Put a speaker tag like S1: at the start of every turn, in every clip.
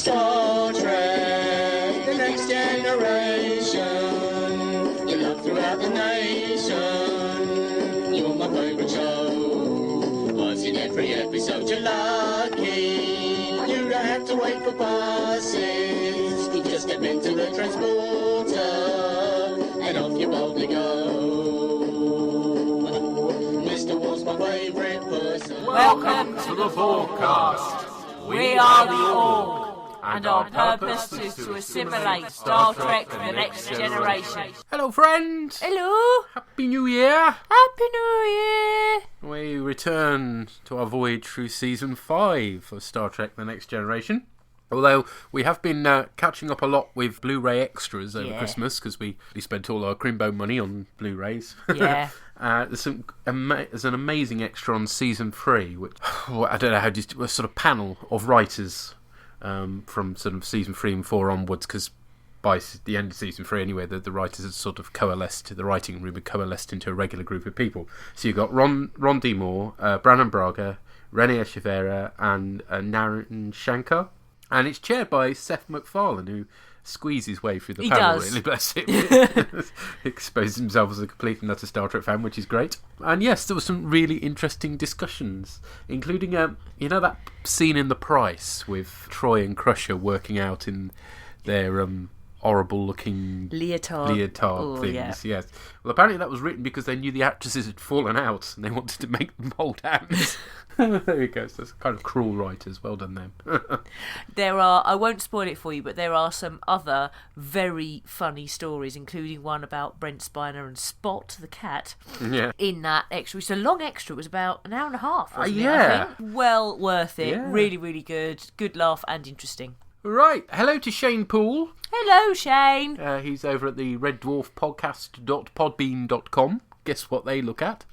S1: Star Trek, the next generation. You love throughout the nation. You're my favourite show. Was in every episode you're lucky. You don't have to wait for buses. You just step into the transporter and off you boldly go. Mr. Wall's my favourite person.
S2: Welcome to the bOrgCast. We are the Org, and our purpose is to assimilate Star Trek The Next Generation.
S3: Hello, friends.
S2: Hello.
S3: Happy New Year.
S2: Happy New Year.
S3: We return to our voyage through Season 5 of Star Trek The Next Generation. Although we have been catching up a lot with Blu-ray extras over Christmas, because we spent all our Crimbo money on Blu-rays.
S2: Yeah.
S3: There's an amazing extra on Season 3, which, I don't know how to a sort of panel of writers from sort of Season 3 and 4 onwards, because by the end of Season 3 anyway, the writers had sort of coalesced, the writing room had coalesced into a regular group of people. So you've got Ron D. Moore, Brannon Braga, Rene Echeverria, and Naren Shankar. And it's chaired by Seth MacFarlane, who squeezes his way through the panel, really, bless him. Exposes himself as a complete and utter Star Trek fan, which is great. And yes, there were some really interesting discussions, including, that scene in The Price with Troy and Crusher working out in their horrible-looking leotard things. Yes. Well, apparently that was written because they knew the actresses had fallen out and they wanted to make them hold hands. There you go. So that's kind of cruel writers. Well done, them.
S2: There are, I won't spoil it for you, but there are some other very funny stories, including one about Brent Spiner and Spot, the cat, in that extra. It's a long extra. It was about an hour and a half, wasn't it, I think? Well worth it. Yeah. Really, really good. Good laugh and interesting.
S3: Right. Hello to Shane Poole.
S2: Hello, Shane.
S3: He's over at the Red Dwarf Podcast.podbean.com. Guess what they look at?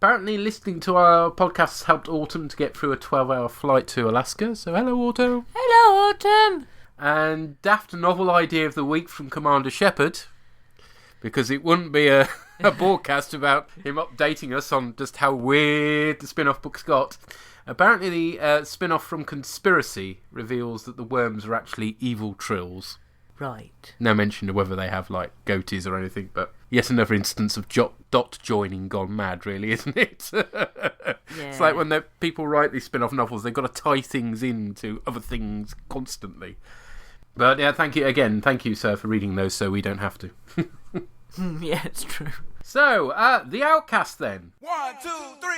S3: Apparently listening to our podcasts helped Autumn to get through a 12-hour flight to Alaska. So hello, Autumn.
S2: Hello, Autumn.
S3: And daft novel idea of the week from Commander Shepard, because it wouldn't be a broadcast about him updating us on just how weird the spin-off books got. Apparently the spin-off from Conspiracy reveals that the worms are actually evil trills.
S2: Right.
S3: No mention of whether they have, goatees or anything, but yet another instance of dot joining gone mad, really, isn't it? It's like when people write these spin-off novels, they've got to tie things into other things constantly. But, yeah, thank you, sir, for reading those so we don't have to.
S2: Yeah, it's true.
S3: So, the Outcast, then.
S4: 1, 2, 3,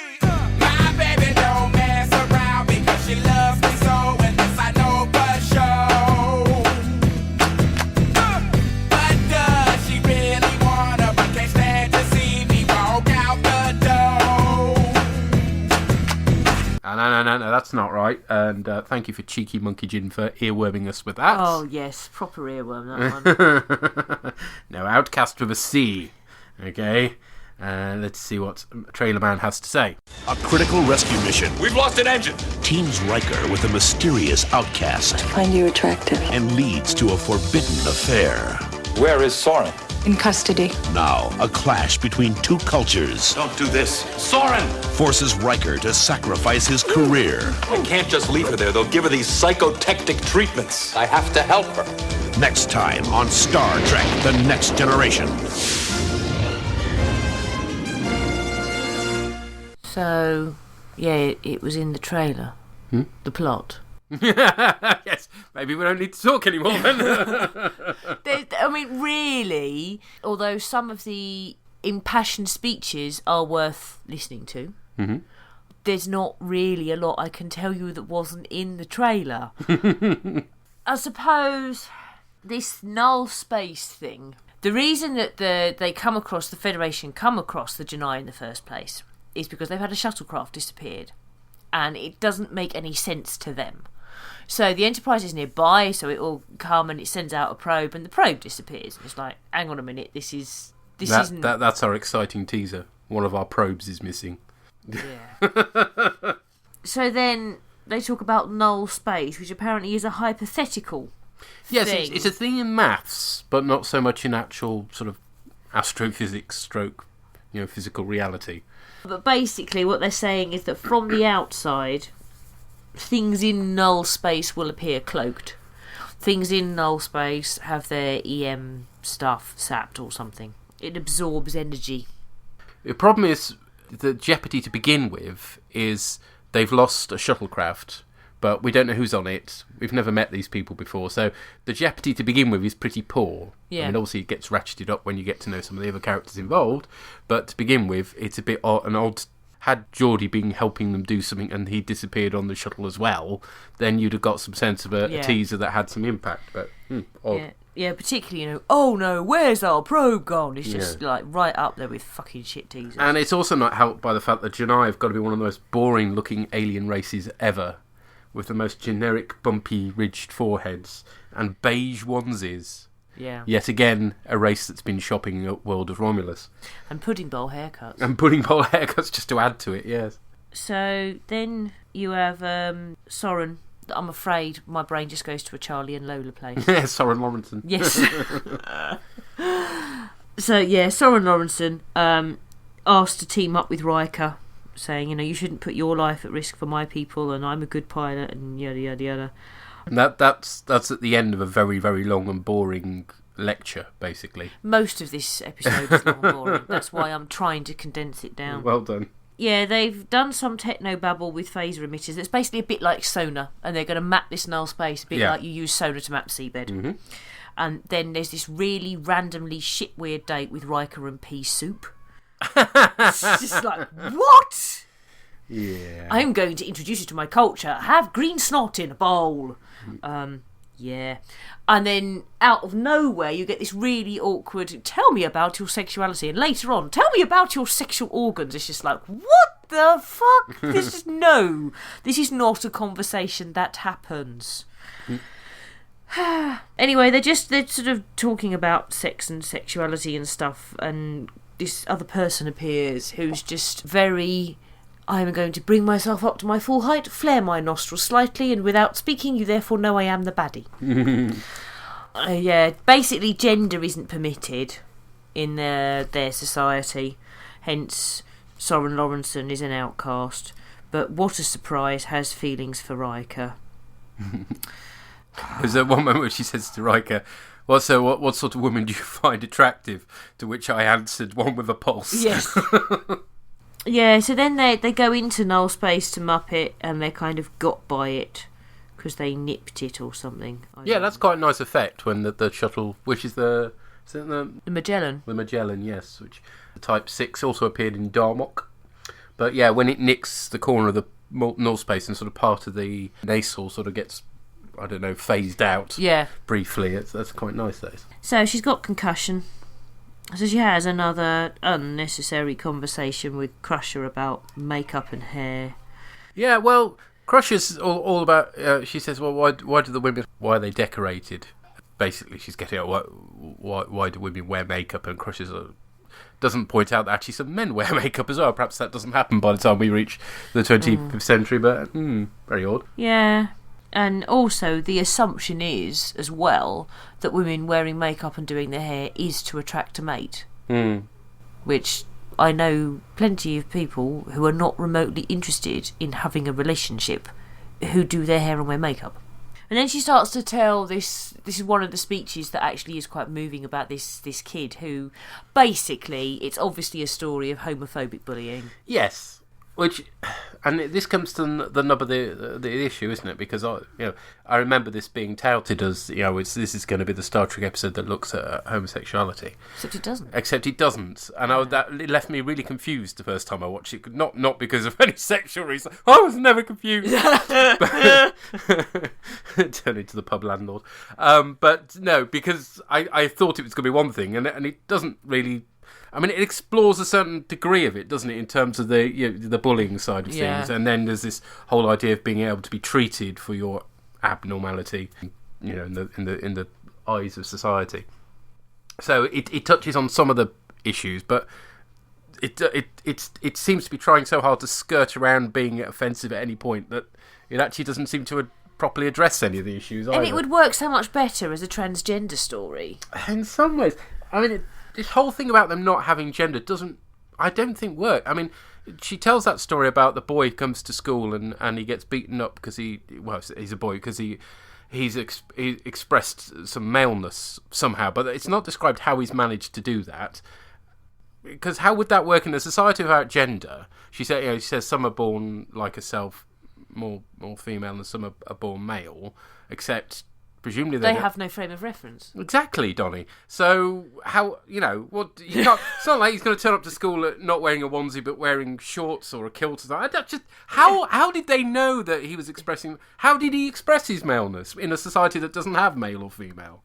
S4: My baby don't mess around because she loves me so, and this I know for sure. But does she really wanna, but can't stand to see me walk out the door?
S3: No, that's not right. And thank you for Cheeky Monkey Gin for earworming us with that.
S2: Oh, yes, proper earworm, that one.
S3: No, Outcast with a C. Okay, let's see what Trailer Man has to say.
S5: A critical rescue mission.
S6: We've lost an engine.
S5: Teams Riker with a mysterious outcast.
S7: I find you attractive.
S5: And leads to a forbidden affair.
S6: Where is Soren?
S7: In custody.
S5: Now, a clash between two cultures
S6: Don't do this. Soren!
S5: forces Riker to sacrifice his career.
S6: I can't just leave her there. They'll give her these psychotectic treatments. I have to help her.
S5: Next time on Star Trek The Next Generation.
S2: So, yeah, it was in the trailer. The plot.
S3: Yes, maybe we don't need to talk anymore then.
S2: Really, although some of the impassioned speeches are worth listening to, there's not really a lot I can tell you that wasn't in the trailer. I suppose this null space thing, the reason that the Federation come across the Janai in the first place is because they've had a shuttlecraft disappeared, and it doesn't make any sense to them. So the Enterprise is nearby, so it will come and it sends out a probe, and the probe disappears. It's like, hang on a minute, this isn't...
S3: That's our exciting teaser. One of our probes is missing.
S2: Yeah. So then they talk about null space, which apparently is a hypothetical
S3: Yes,
S2: thing.
S3: it's a thing in maths, but not so much in actual sort of astrophysics stroke, physical reality.
S2: But basically what they're saying is that from the outside, things in null space will appear cloaked. Things in null space have their EM stuff sapped or something. It absorbs energy.
S3: The problem is, the jeopardy to begin with is they've lost a shuttlecraft, but we don't know who's on it. We've never met these people before, so the jeopardy to begin with is pretty poor.
S2: Yeah.
S3: I mean, obviously it gets ratcheted up when you get to know some of the other characters involved, but to begin with, it's a bit odd. Had Geordie been helping them do something and he disappeared on the shuttle as well, then you'd have got some sense of a teaser that had some impact, but odd.
S2: Yeah, particularly, oh no, where's our probe gone? It's just like right up there with fucking shit teasers.
S3: And it's also not helped by the fact that Janai have got to be one of the most boring looking alien races ever, with the most generic bumpy ridged foreheads and beige onesies.
S2: Yeah.
S3: Yet again, a race that's been shopping at World of Romulus.
S2: And pudding bowl haircuts.
S3: And pudding bowl haircuts just to add to it, yes.
S2: So then you have Soren. I'm afraid my brain just goes to a Charlie and Lola place.
S3: Yeah, Soren Lawrenson.
S2: Yes. So yeah, Soren Lawrenson asked to team up with Riker, saying, you shouldn't put your life at risk for my people, and I'm a good pilot, and yada yada yada.
S3: And that's at the end of a very, very long and boring lecture, basically.
S2: Most of this episode is long and boring. That's why I'm trying to condense it down.
S3: Well done.
S2: Yeah, they've done some techno-babble with phaser emitters. It's basically a bit like sonar, and they're going to map this null space a bit like you use sonar to map seabed. Mm-hmm. And then there's this really randomly shit-weird date with Riker and pea soup. It's just like, what?
S3: Yeah.
S2: I'm going to introduce you to my culture. Have green snot in a bowl. Yeah. And then out of nowhere you get this really awkward, tell me about your sexuality, and later on, tell me about your sexual organs. It's just like, what the fuck? This is not a conversation that happens. Anyway, they're sort of talking about sex and sexuality and stuff, and this other person appears who's just very, I'm going to bring myself up to my full height, flare my nostrils slightly, and without speaking, you therefore know I am the baddie. Yeah, basically gender isn't permitted in their society, hence Soren Lawrenson is an outcast, but what a surprise, has feelings for Riker.
S3: There's that one moment where she says to Riker, what sort of woman do you find attractive? To which I answered, one with a pulse.
S2: Yes. Yeah, so then they go into null space to mup it, and they're kind of got by it because they nipped it or something.
S3: Yeah, that's quite a nice effect when the shuttle, which is the
S2: Magellan.
S3: The Magellan, yes, which the Type 6 also appeared in Darmok. But yeah, when it nicks the corner of the null space and sort of part of the nasal sort of gets, I don't know, phased out briefly, that's quite nice, that is.
S2: So she's got concussion. So she has another unnecessary conversation with Crusher about makeup and hair.
S3: Yeah, well, Crusher's all about, she says, well, why do the women, why are they decorated? Basically, she's getting at why do women wear makeup, and Crusher's doesn't point out that actually some men wear makeup as well. Perhaps that doesn't happen by the time we reach the 20th century, but very odd.
S2: Yeah. And also, the assumption is, as well, that women wearing makeup and doing their hair is to attract a mate. Which I know plenty of people who are not remotely interested in having a relationship who do their hair and wear makeup. And then she starts to tell this is one of the speeches that actually is quite moving about this kid who, basically, it's obviously a story of homophobic bullying.
S3: Yes. And this comes to the nub of the issue, isn't it? Because I remember this being touted as this is going to be the Star Trek episode that looks at homosexuality.
S2: Except it doesn't.
S3: And it left me really confused the first time I watched it. Not because of any sexual reason. I was never confused. Turn into the pub landlord. But no, because I thought it was going to be one thing, and it doesn't really. I mean, it explores a certain degree of it, doesn't it, in terms of the bullying side of things, and then there's this whole idea of being able to be treated for your abnormality, in the eyes of society. So it touches on some of the issues, but it seems to be trying so hard to skirt around being offensive at any point that it actually doesn't seem to properly address any of the issues either.
S2: And it would work so much better as a transgender story.
S3: In some ways, I mean. This whole thing about them not having gender doesn't I don't think work. I mean, she tells that story about the boy who comes to school and he gets beaten up because he's a boy because he expressed some maleness somehow, but it's not described how he's managed to do that. Because how would that work in a society without gender? She says some are born like herself, more female, and some are born male, except presumably
S2: they have no frame of reference.
S3: Exactly, Donny. So how what you can't? It's not like he's going to turn up to school not wearing a onesie but wearing shorts or a kilt or something. How did they know that he was expressing? How did he express his maleness in a society that doesn't have male or female?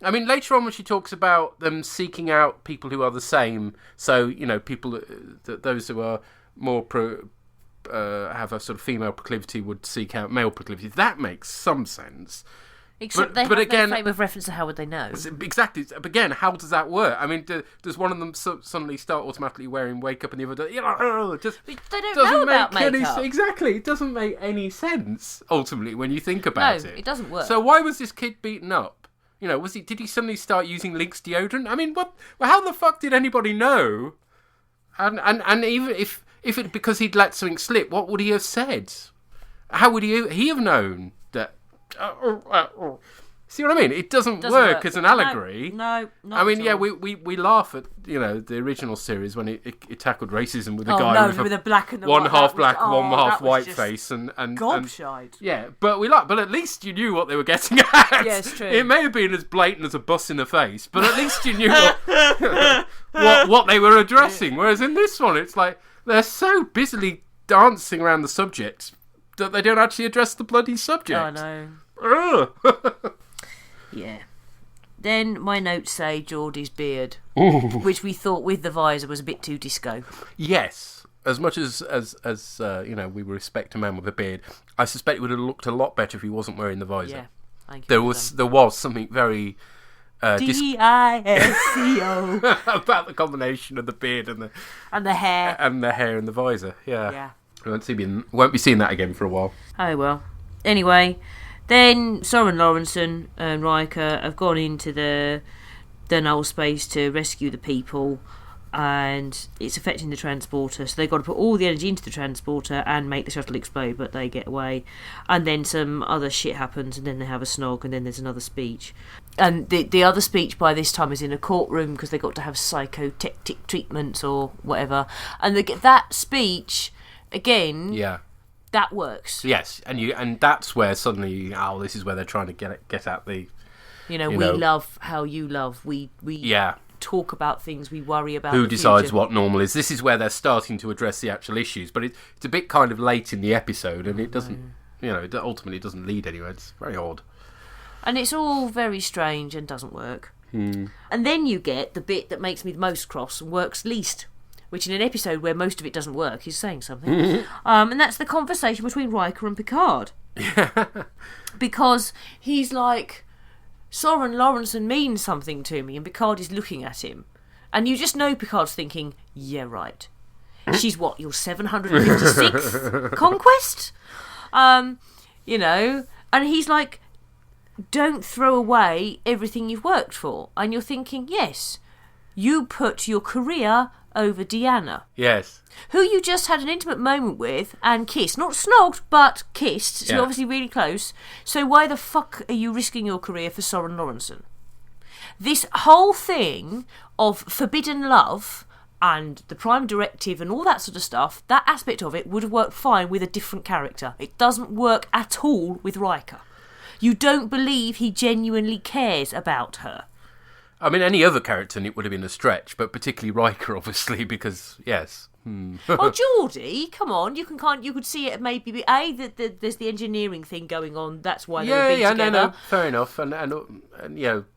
S3: I mean, later on when she talks about them seeking out people who are the same, so people those who are more have a sort of female proclivity would seek out male proclivity. That makes some sense.
S2: Except they have no frame of reference, so how would they know?
S3: Exactly. But again, how does that work? I mean, does one of them suddenly start automatically wearing makeup and the other just
S2: they don't know about makeup.
S3: Exactly. It doesn't make any sense, ultimately, when you think about it.
S2: No, it doesn't work.
S3: So why was this kid beaten up? Did he suddenly start using Lynx deodorant? I mean, what? Well, how the fuck did anybody know? And even if it because he'd let something slip, what would he have said? How would he have known that? See what I mean? It doesn't work as an allegory.
S2: No, not
S3: I mean,
S2: at all.
S3: we laugh at the original series when it tackled racism with a guy with
S2: a black and the
S3: one
S2: white.
S3: half black, one half
S2: that was
S3: white
S2: just
S3: face, and
S2: gobshite.
S3: Yeah, but but at least you knew what they were getting at.
S2: Yeah, it's true.
S3: It may have been as blatant as a bus in the face, but at least you knew what they were addressing. Whereas in this one, it's like they're so busily dancing around the subject that they don't actually address the bloody subject.
S2: I know.
S3: Ugh.
S2: Yeah. Then my notes say Geordie's beard, which we thought with the visor was a bit too disco.
S3: Yes, as much as we respect a man with a beard, I suspect it would have looked a lot better if he wasn't wearing the visor.
S2: Yeah,
S3: there was something very
S2: disco
S3: about the combination of the beard and
S2: the hair
S3: and the visor. Yeah. We won't be seeing that again for a while.
S2: Oh well. Anyway. Then Soren Lorentzen and Riker have gone into the null space to rescue the people, and it's affecting the transporter. So they've got to put all the energy into the transporter and make the shuttle explode, but they get away. And then some other shit happens, and then they have a snog, and then there's another speech. And the other speech by this time is in a courtroom because they've got to have psychotectic treatments or whatever. And that speech, again...
S3: Yeah.
S2: That works.
S3: Yes, and that's where suddenly, this is where they're trying to get at the...
S2: we love how you love. We talk about things, we worry about
S3: who
S2: the
S3: decides
S2: future.
S3: what normal is. This is where they're starting to address the actual issues, but it's a bit kind of late in the episode, and it doesn't, it ultimately doesn't lead anywhere. It's very odd.
S2: And it's all very strange and doesn't work. And then you get the bit that makes me the most cross and works least, which in an episode where most of it doesn't work is saying something. And that's the conversation between Riker and Picard. Because he's like, Soren Lorentzen means something to me, and Picard is looking at him. And you just know Picard's thinking, yeah, right. She's what, your 756th conquest? And he's like, don't throw away everything you've worked for. And you're thinking, yes, you put your career over Deanna.
S3: Yes.
S2: Who you just had an intimate moment with and kissed. Not snogged, but kissed. So you're obviously really close. So why the fuck are you risking your career for Soren Lorentzen? This whole thing of forbidden love and the Prime Directive and all that sort of stuff, that aspect of it would have worked fine with a different character. It doesn't work at all with Riker. You don't believe he genuinely cares about her.
S3: I mean, any other character, and it would have been a stretch, but particularly Riker, obviously, because yes.
S2: Oh, Geordie, come on! You could see it maybe. That there's the engineering thing going on. That's why they were being together.
S3: No, fair enough. And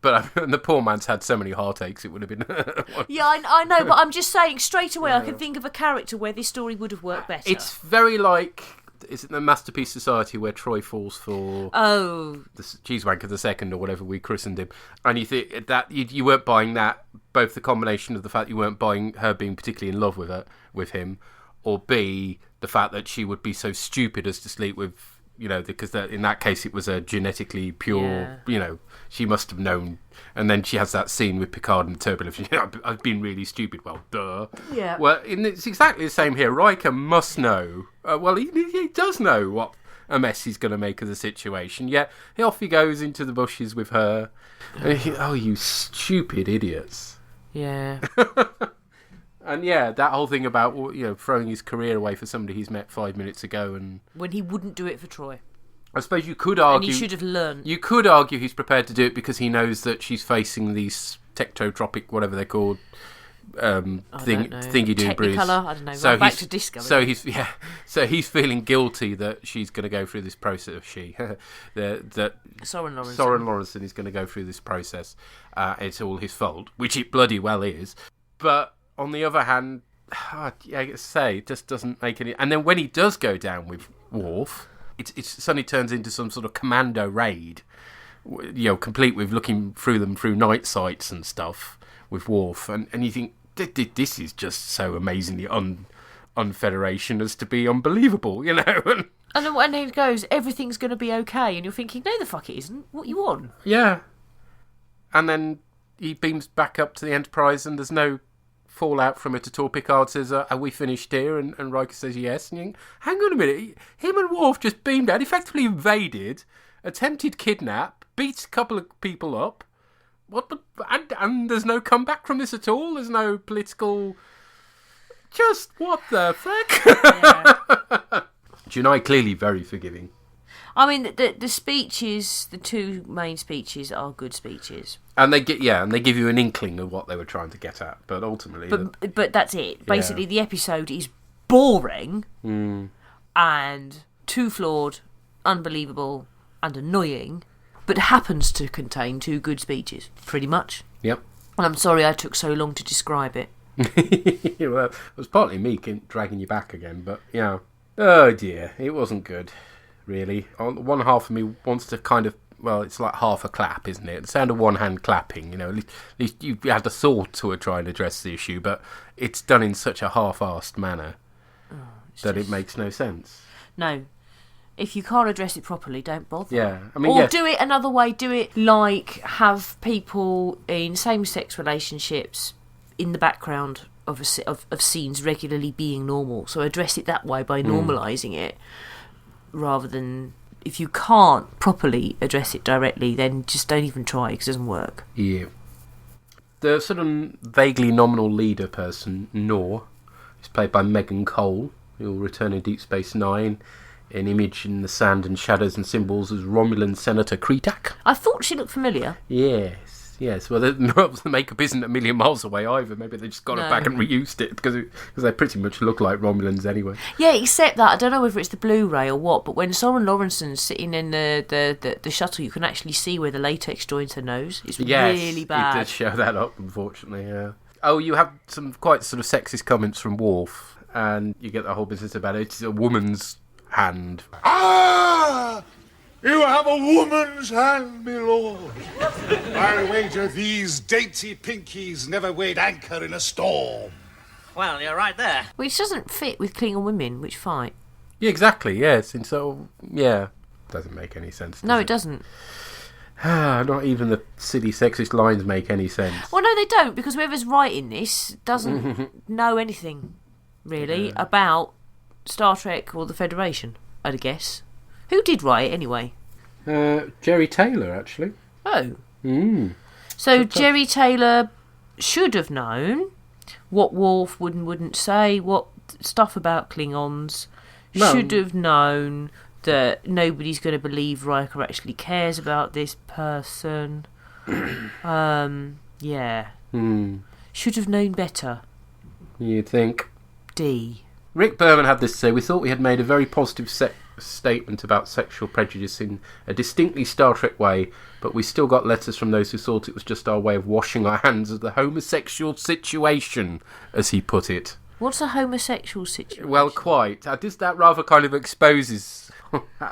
S3: but the poor man's had so many heartaches. It would have been.
S2: I know, but I'm just saying straight away. I can think of a character where this story would have worked better.
S3: It's very like. Is it the Masterpiece Society where Troy falls for the cheesewanker the second or whatever we christened him, and you think that you weren't buying that, both the combination of the fact you weren't buying her being particularly in love with him, or B, the fact that she would be so stupid as to sleep with because in that case it was a genetically pure,
S2: Yeah.
S3: she must have known. And then she has that scene with Picard and the Turbolift. I've been really stupid. Well, duh.
S2: Yeah.
S3: Well, it's exactly the same here. Riker must know. He does know what a mess he's going to make of the situation. Yeah, off he goes into the bushes with her. And you stupid idiots.
S2: Yeah.
S3: And yeah, that whole thing about throwing his career away for somebody he's met 5 minutes ago, and
S2: When he wouldn't do it for Troy.
S3: I suppose you could argue.
S2: And he should have learned.
S3: You could argue he's prepared to do it because he knows that she's facing these tectotropic, whatever they're called, thingy do breeze.
S2: Technicolor, I don't know.
S3: So
S2: Right, back to Discovery.
S3: So he's feeling guilty that she's going to go through this process. That
S2: Soren Lawrence.
S3: Soren Lawrenson is going to go through this process. It's all his fault, which it bloody well is. But on the other hand, it just doesn't make any. And then when he does go down with Worf, it suddenly turns into some sort of commando raid, complete with looking through them through night sights and stuff with Worf, and you think this is just so amazingly un-Federation as to be unbelievable, And
S2: then when he goes, everything's going to be okay, and you're thinking, no, the fuck it isn't. What you on?
S3: Yeah. And then he beams back up to the Enterprise, and there's no fallout from it at all. Picard says, are we finished here? And Riker says yes. And you think, hang on a minute, him and Worf just beamed out, effectively invaded, attempted kidnap, beat a couple of people up. And there's no comeback from this at all? There's no political... Just what the fuck?
S2: Yeah.
S3: Junai clearly very forgiving.
S2: I mean, the speeches, the two main speeches are good speeches.
S3: And they give you an inkling of what they were trying to get at, but ultimately...
S2: But that's it. Basically, the episode is boring and too flawed, unbelievable, and annoying, but happens to contain two good speeches, pretty much.
S3: Yep.
S2: And I'm sorry I took so long to describe it.
S3: Well, it was partly me dragging you back again, but, Oh, dear, it wasn't good. Really. On one half of me wants to kind of, it's like half a clap, isn't it? The sound of one hand clapping, at least you had a thought to try and address the issue, but it's done in such a half-arsed manner that it makes no sense.
S2: No. If you can't address it properly, don't bother.
S3: Yeah. I mean,
S2: do it another way. Do it like have people in same-sex relationships in the background of scenes regularly being normal. So address it that way by normalising it. Rather than, if you can't properly address it directly, then just don't even try because it doesn't work.
S3: Yeah. The sort of vaguely nominal leader person, Nor, is played by Megan Cole, who will return in Deep Space Nine, an image in the sand and shadows and symbols as Romulan Senator Kretak.
S2: I thought she looked familiar.
S3: Yes. Well, the makeup isn't a million miles away either. Maybe they just got it back and reused it because they pretty much look like Romulans anyway.
S2: Yeah, except that I don't know whether it's the Blu-ray or what, but when Soren Lawrenson's sitting in the shuttle, you can actually see where the latex joins her nose. It's really bad.
S3: It does show that up, unfortunately. Yeah. Oh, you have some quite sort of sexist comments from Worf, and you get the whole business about it's a woman's hand.
S8: Ah! You have a woman's hand, my lord. I wager these dainty pinkies never weighed anchor in a storm.
S9: Well, you're right there.
S2: Which doesn't fit with Klingon women, which fight.
S3: Yeah, exactly, yes. And so, doesn't make any sense.
S2: No, it doesn't.
S3: Not even the silly sexist lines make any sense.
S2: Well, no, they don't, because whoever's writing this doesn't know anything, really, about Star Trek or the Federation, I'd guess. Who did write it, anyway?
S3: Jerry Taylor, actually.
S2: Oh. So Jerry Taylor should have known what Worf would and wouldn't say, what stuff about Klingons.
S3: No.
S2: Should have known that nobody's going to believe Riker actually cares about this person. Yeah. Should have known better.
S3: You'd think.
S2: D.
S3: Rick Berman had this to say, we thought we had made a very positive statement about sexual prejudice in a distinctly Star Trek way, but we still got letters from those who thought it was just our way of washing our hands of the homosexual situation, as he put it.
S2: What's a homosexual situation?
S3: Well, quite. That rather kind of exposes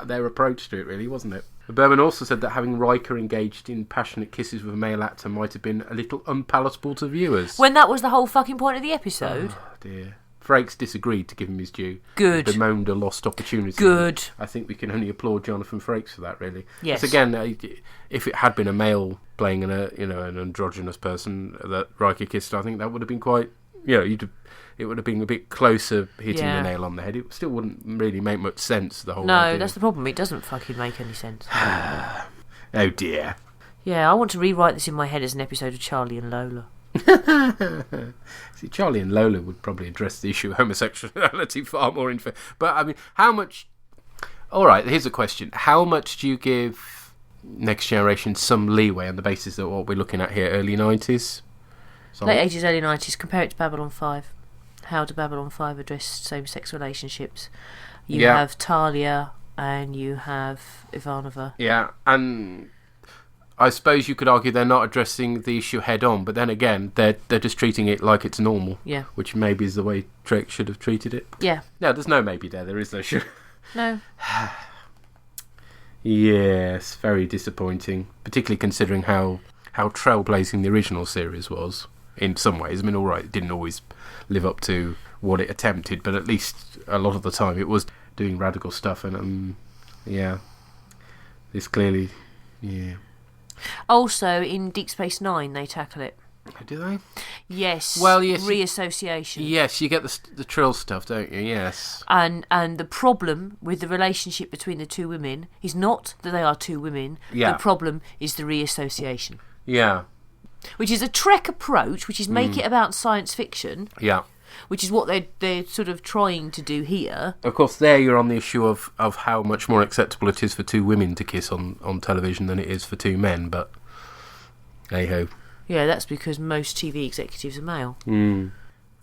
S3: their approach to it, really, wasn't it? Berman also said that having Riker engaged in passionate kisses with a male actor might have been a little unpalatable to viewers.
S2: When that was the whole fucking point of the episode?
S3: Oh, dear. Frakes disagreed to give him his due.
S2: Good.
S3: Bemoaned a lost opportunity.
S2: Good.
S3: I think we can only applaud Jonathan Frakes for that, really.
S2: Yes.
S3: Because again, if it had been a male playing an androgynous person that Riker kissed, I think that would have been quite... it would have been a bit closer hitting the nail on the head. It still wouldn't really make much sense, the whole idea.
S2: No, that's the problem. It doesn't fucking make any sense.
S3: Oh, dear.
S2: Yeah, I want to rewrite this in my head as an episode of Charlie and Lola.
S3: See, Charlie and Lola would probably address the issue of homosexuality far more in... But, I mean, how much... All right, here's a question. How much do you give Next Generation some leeway on the basis of what we're looking at here, early 90s?
S2: Late 80s, early 90s. Compare it to Babylon 5. How do Babylon 5 address same-sex relationships? You have Talia and you have Ivanova.
S3: Yeah, and... I suppose you could argue they're not addressing the issue head on, but then again, they're just treating it like it's normal.
S2: Yeah.
S3: Which maybe is the way Trek should have treated it.
S2: Yeah.
S3: No, there's no maybe there. There is no should.
S2: No.
S3: Yes, very disappointing, particularly considering how trailblazing the original series was in some ways. I mean, all right, it didn't always live up to what it attempted, but at least a lot of the time it was doing radical stuff, and this clearly,
S2: Also, in Deep Space Nine, they tackle it.
S3: Do they?
S2: Yes.
S3: Well, yes.
S2: Reassociation.
S3: Yes, you get the Trill stuff, don't you? Yes.
S2: And the problem with the relationship between the two women is not that they are two women.
S3: Yeah.
S2: The problem is the reassociation.
S3: Yeah.
S2: Which is a Trek approach, which is make it about science fiction.
S3: Yeah.
S2: Which is what they're sort of trying to do here.
S3: Of course, there you're on the issue of how much more acceptable it is for two women to kiss on television than it is for two men, but hey-ho.
S2: Yeah, that's because most TV executives are male.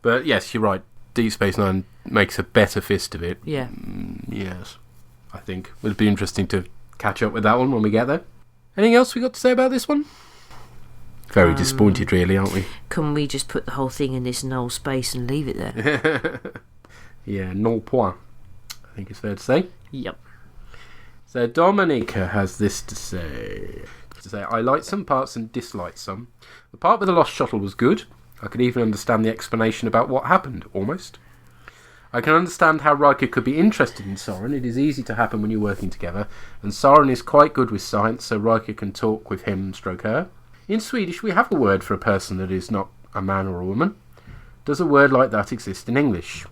S3: But yes, you're right. Deep Space Nine makes a better fist of it.
S2: Yeah.
S3: Yes, I think. It'll be interesting to catch up with that one when we get there. Anything else we got to say about this one? Very disappointed, really, aren't we?
S2: Can we just put the whole thing in this null space and leave it there?
S3: Yeah, null point, I think it's fair to say.
S2: Yep.
S3: So Dominica has this to say. I liked some parts and disliked some. The part with the lost shuttle was good. I could even understand the explanation about what happened, almost. I can understand how Riker could be interested in Soren. It is easy to happen when you're working together, and Soren is quite good with science, so Riker can talk with him stroke her. In Swedish, we have a word for a person that is not a man or a woman. Does a word like that exist in English?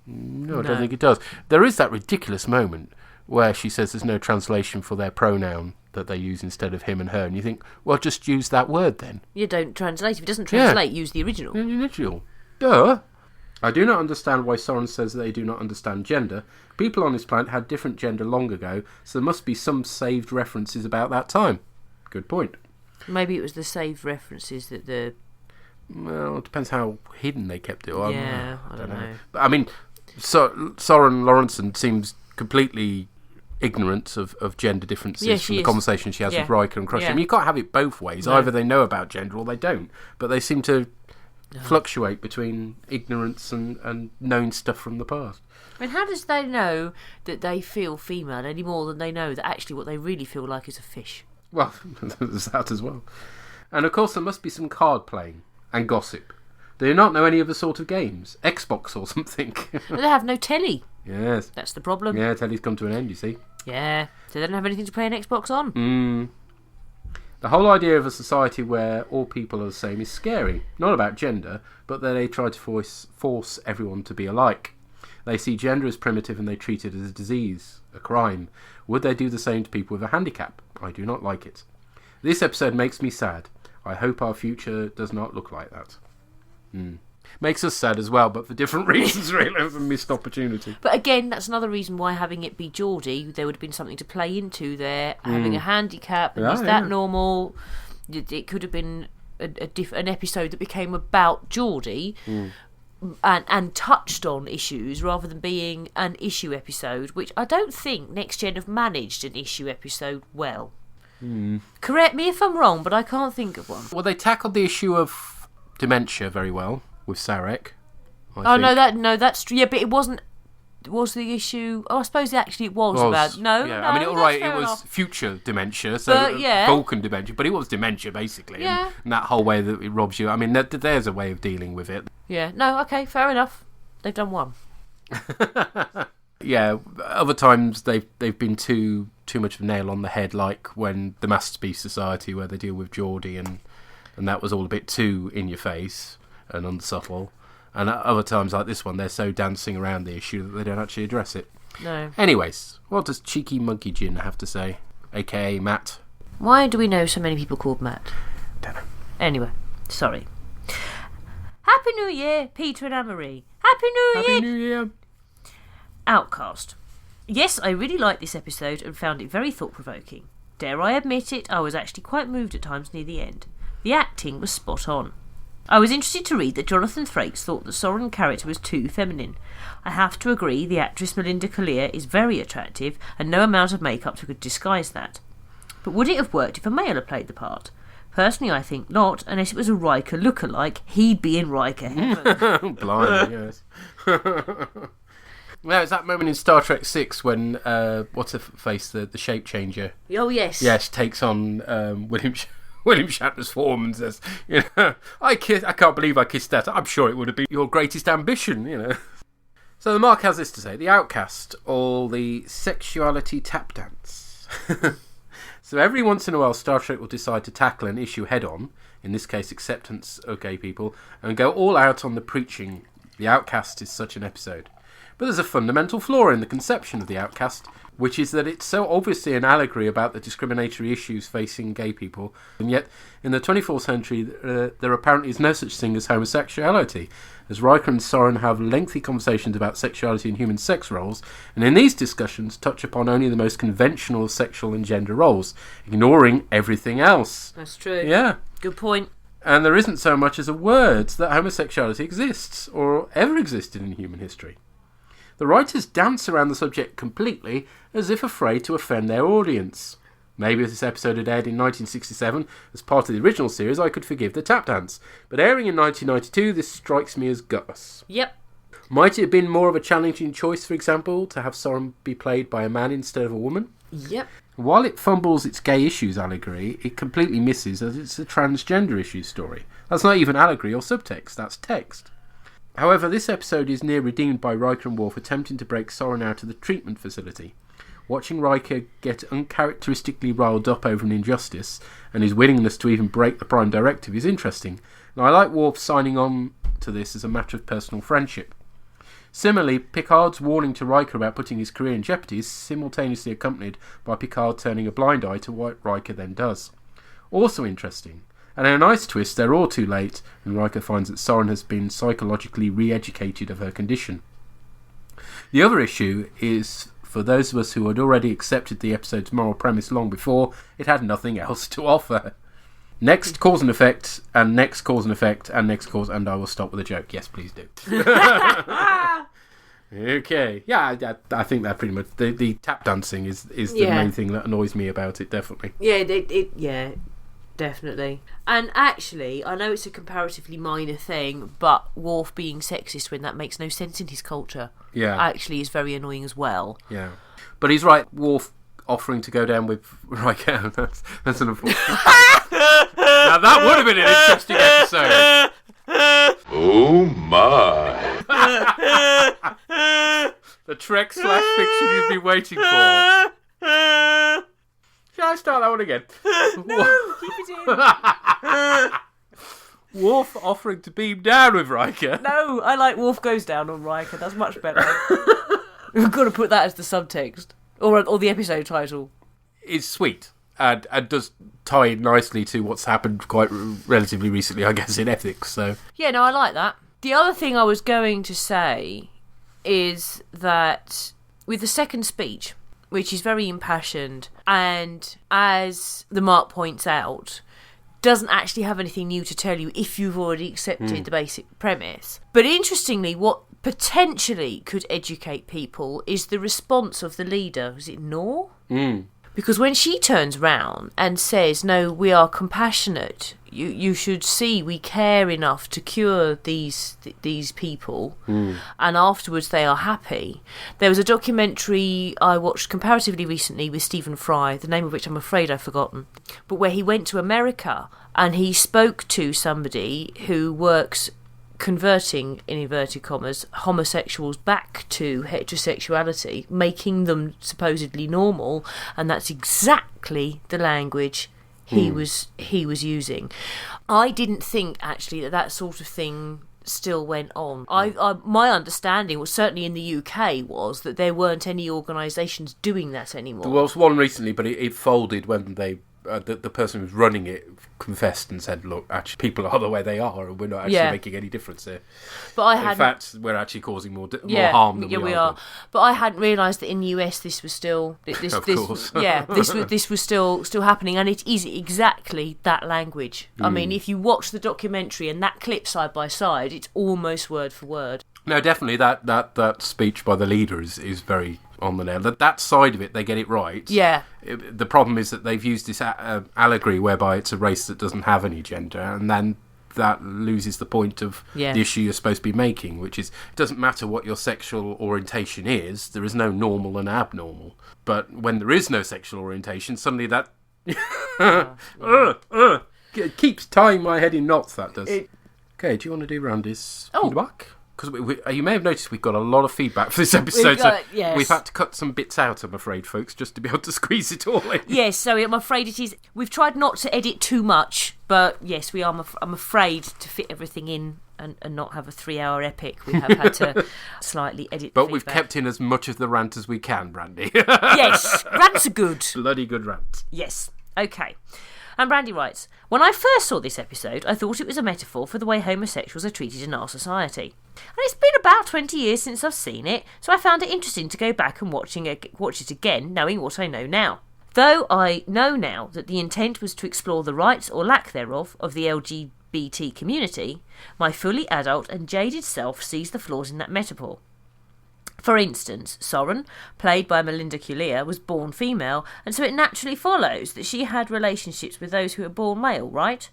S3: No, I don't think it does. There is that ridiculous moment where she says there's no translation for their pronoun that they use instead of him and her, and you think, well, just use that word then.
S2: You don't translate. If it doesn't translate, use the original.
S3: The original. Duh. I do not understand why Soren says they do not understand gender. People on this planet had different gender long ago, so there must be some saved references about that time. Good point.
S2: Maybe it was the saved references that the...
S3: Well, it depends how hidden they kept it.
S2: Yeah, I don't know.
S3: But, I mean, Soren Lawrenson seems completely ignorant of gender differences from the conversation she has with Riker and Crusher. I mean, you can't have it both ways. No. Either they know about gender or they don't. But they seem to fluctuate between ignorance and knowing stuff from the past.
S2: I mean, how does they know that they feel female any more than they know that actually what they really feel like is a fish?
S3: Well, there's that as well. And of course there must be some card playing and gossip. They do not know any other sort of games. Xbox or something.
S2: They have no telly.
S3: Yes.
S2: That's the problem.
S3: Yeah, telly's come to an end, you see.
S2: Yeah, so they don't have anything to play an Xbox on.
S3: The whole idea of a society where all people are the same is scary. Not about gender, but that they try to force everyone to be alike. They see gender as primitive and they treat it as a disease, a crime. Would they do the same to people with a handicap? I do not like it. This episode makes me sad. I hope our future does not look like that. Makes us sad as well, but for different reasons, really, of a missed opportunity.
S2: But again, that's another reation why having it be Geordie, there would have been something to play into there. Having a handicap, and is that normal? It could have been an episode that became about Geordie and touched on issues rather than being an issue episode, which I don't think Next Gen have managed an issue episode well. Correct me if I'm wrong, but I can't think of one.
S3: Well, they tackled the issue of dementia very well with Sarek.
S2: That's true. Yeah, but it wasn't. Was the issue? Oh, I suppose actually it was about. No,
S3: yeah.
S2: no.
S3: I mean, all right,
S2: fair
S3: it was
S2: enough.
S3: Future dementia, so Vulcan dementia, but it was dementia basically.
S2: Yeah.
S3: And that whole way that it robs you. I mean, there's a way of dealing with it.
S2: Yeah. No. Okay. Fair enough. they've done one.
S3: Yeah, other times they've been too much of a nail on the head, like when the Masterpiece Society, where they deal with Geordie, and that was all a bit too in your face and unsubtle. And other times, like this one, they're so dancing around the issue that they don't actually address it.
S2: No.
S3: Anyways, what does Cheeky Monkey Gin have to say, aka Matt?
S2: Why do we know so many people called Matt?
S3: Don't know.
S2: Anyway, sorry. Happy New Year, Peter and Anne-Marie. Happy New Year.
S3: Happy New Year.
S2: Outcast. Yes, I really liked this episode and found it very thought-provoking. Dare I admit it, I was actually quite moved at times near the end. The acting was spot on. I was interested to read that Jonathan Frakes thought that Soren's character was too feminine. I have to agree, the actress Melinda Collier is very attractive, and no amount of makeup could disguise that. But would it have worked if a male had played the part? Personally, I think not, unless it was a Riker look-alike. He'd be in Riker heaven.
S3: Blimey, yes. Well, it's that moment in Star Trek 6 when, what's her face, the shape changer?
S2: Oh, yes.
S3: Yes, takes on William Shatner's form and says, I can't believe I kissed that. I'm sure it would have been your greatest ambition, So the Mark has this to say: the Outcast, or the sexuality tap dance. So every once in a while, Star Trek will decide to tackle an issue head-on, in this case acceptance of gay people, and go all out on the preaching. The Outcast is such an episode. But there's a fundamental flaw in the conception of the Outcast, which is that it's so obviously an allegory about the discriminatory issues facing gay people, and yet in the 24th century there apparently is no such thing as homosexuality, as Riker and Soren have lengthy conversations about sexuality and human sex roles, and in these discussions touch upon only the most conventional sexual and gender roles, ignoring everything else.
S2: That's true.
S3: Yeah.
S2: Good point.
S3: And there isn't so much as a word that homosexuality exists, or ever existed in human history. The writers dance around the subject completely, as if afraid to offend their audience. Maybe if this episode had aired in 1967 as part of the original series, I could forgive the tap dance. But airing in 1992, this strikes me as gutless.
S2: Yep.
S3: Might it have been more of a challenging choice, for example, to have Soren be played by a man instead of a woman?
S2: Yep.
S3: While it fumbles its gay issues allegory, it completely misses as it's a transgender issues story. That's not even allegory or subtext, that's text. However, this episode is near redeemed by Riker and Worf attempting to break Soren out of the treatment facility. Watching Riker get uncharacteristically riled up over an injustice, and his willingness to even break the Prime Directive, is interesting, and I like Worf signing on to this as a matter of personal friendship. Similarly, Picard's warning to Riker about putting his career in jeopardy is simultaneously accompanied by Picard turning a blind eye to what Riker then does. Also interesting. And in a nice twist, they're all too late, and Riker finds that Soren has been psychologically re-educated of her condition. The other issue is, for those of us who had already accepted the episode's moral premise long before, it had nothing else to offer. Next cause and effect, and next cause and effect, and next cause, and I will stop with a joke. Yes, please do. Okay. Yeah, I think that pretty much... The tap dancing is the main thing that annoys me about it, definitely.
S2: Yeah, definitely. And actually, I know it's a comparatively minor thing, but Worf being sexist when that makes no sense in his culture actually is very annoying as well.
S3: Yeah. But he's right, Worf offering to go down with Riker. That's an unfortunate... Now that would have been an interesting episode.
S6: Oh my.
S3: The Trek / fiction you've been waiting for. Shall I start that one again?
S2: No, keep it in.
S3: Worf offering to beam down with Riker.
S2: No, I like Worf goes down on Riker. That's much better. We've got to put that as the subtext. Or the episode title.
S3: It's sweet. And does tie in nicely to what's happened quite relatively recently, I guess, in ethics. So
S2: yeah, no, I like that. The other thing I was going to say is that with the second speech, which is very impassioned, and as the Mark points out, doesn't actually have anything new to tell you if you've already accepted the basic premise. But interestingly, what potentially could educate people is the response of the leader. Is it Nor? Because when she turns round and says, no, we are compassionate, you should see we care enough to cure these people, and afterwards they are happy. There was a documentary I watched comparatively recently with Stephen Fry, the name of which I'm afraid I've forgotten, but where he went to America and he spoke to somebody who works converting, in inverted commas, homosexuals back to heterosexuality, making them supposedly normal, and that's exactly the language he was using. I didn't think actually that sort of thing still went on. My understanding was, certainly in the UK, was that there weren't any organisations doing that anymore.
S3: There was one recently, but it folded when they the person who was running it confessed and said, look, actually people are the way they are and we're not actually making any difference here.
S2: But
S3: in fact, we're actually causing more harm than we are.
S2: But I hadn't realised that in the US this was still this was still happening, and it is exactly that language. I mean, if you watch the documentary and that clip side by side, it's almost word for word.
S3: No, definitely that speech by the leader is very on the nail. That side of it, they get it right.
S2: Yeah.
S3: The problem is that they've used this allegory whereby it's a race that doesn't have any gender, and then that loses the point of the issue you're supposed to be making, which is, it doesn't matter what your sexual orientation is, there is no normal and abnormal. But when there is no sexual orientation, suddenly that it keeps tying my head in knots, that does. Okay, do you want to do Randy's feedback? Because you may have noticed we've got a lot of feedback for this episode, we've had to cut some bits out, I'm afraid, folks, just to be able to squeeze it all in.
S2: Yes, so I'm afraid it is. We've tried not to edit too much, but yes, I'm afraid to fit everything in and not have a 3-hour epic. We have had to slightly edit
S3: But
S2: the
S3: we've kept in as much of the rant as we can, Brandy.
S2: Yes, rants are good.
S3: Bloody good rants.
S2: Yes, okay. And Brandy writes, when I first saw this episode, I thought it was a metaphor for the way homosexuals are treated in our society. And it's been about 20 years since I've seen it, so I found it interesting to go back and watch it again, knowing what I know now. Though I know now that the intent was to explore the rights or lack thereof of the LGBT community, my fully adult and jaded self sees the flaws in that metaphor. For instance, Soren, played by Melinda Culea, was born female, and so it naturally follows that she had relationships with those who were born male, right?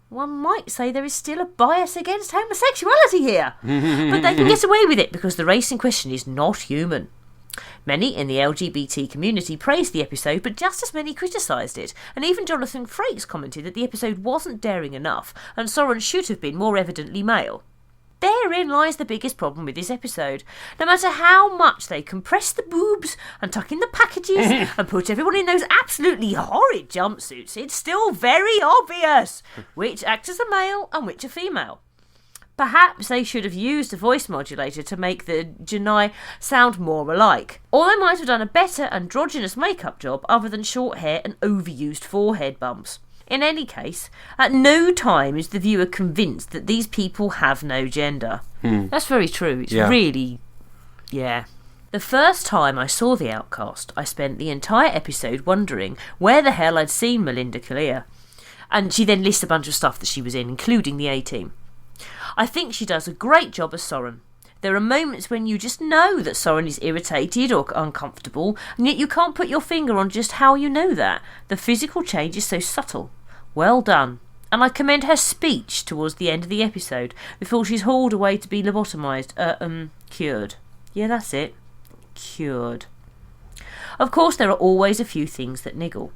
S2: One might say there is still a bias against homosexuality here, but they can get away with it because the race in question is not human. Many in the LGBT community praised the episode, but just as many criticised it, and even Jonathan Frakes commented that the episode wasn't daring enough, and Soren should have been more evidently male. Therein lies the biggest problem with this episode. No matter how much they compress the boobs and tuck in the packages and put everyone in those absolutely horrid jumpsuits, it's still very obvious which actors are male and which are female. Perhaps they should have used a voice modulator to make the Janai sound more alike. Or they might have done a better androgynous makeup job other than short hair and overused forehead bumps. In any case, at no time is the viewer convinced that these people have no gender. That's very true. It's really... Yeah. The first time I saw The Outcast, I spent the entire episode wondering where the hell I'd seen Melinda Culea. And she then lists a bunch of stuff that she was in, including the A-Team. I think she does a great job as Soren. There are moments when you just know that Soren is irritated or uncomfortable, and yet you can't put your finger on just how you know that. The physical change is so subtle. Well done. And I commend her speech towards the end of the episode, before she's hauled away to be lobotomised, cured. Yeah, that's it. Cured. Of course, there are always a few things that niggle.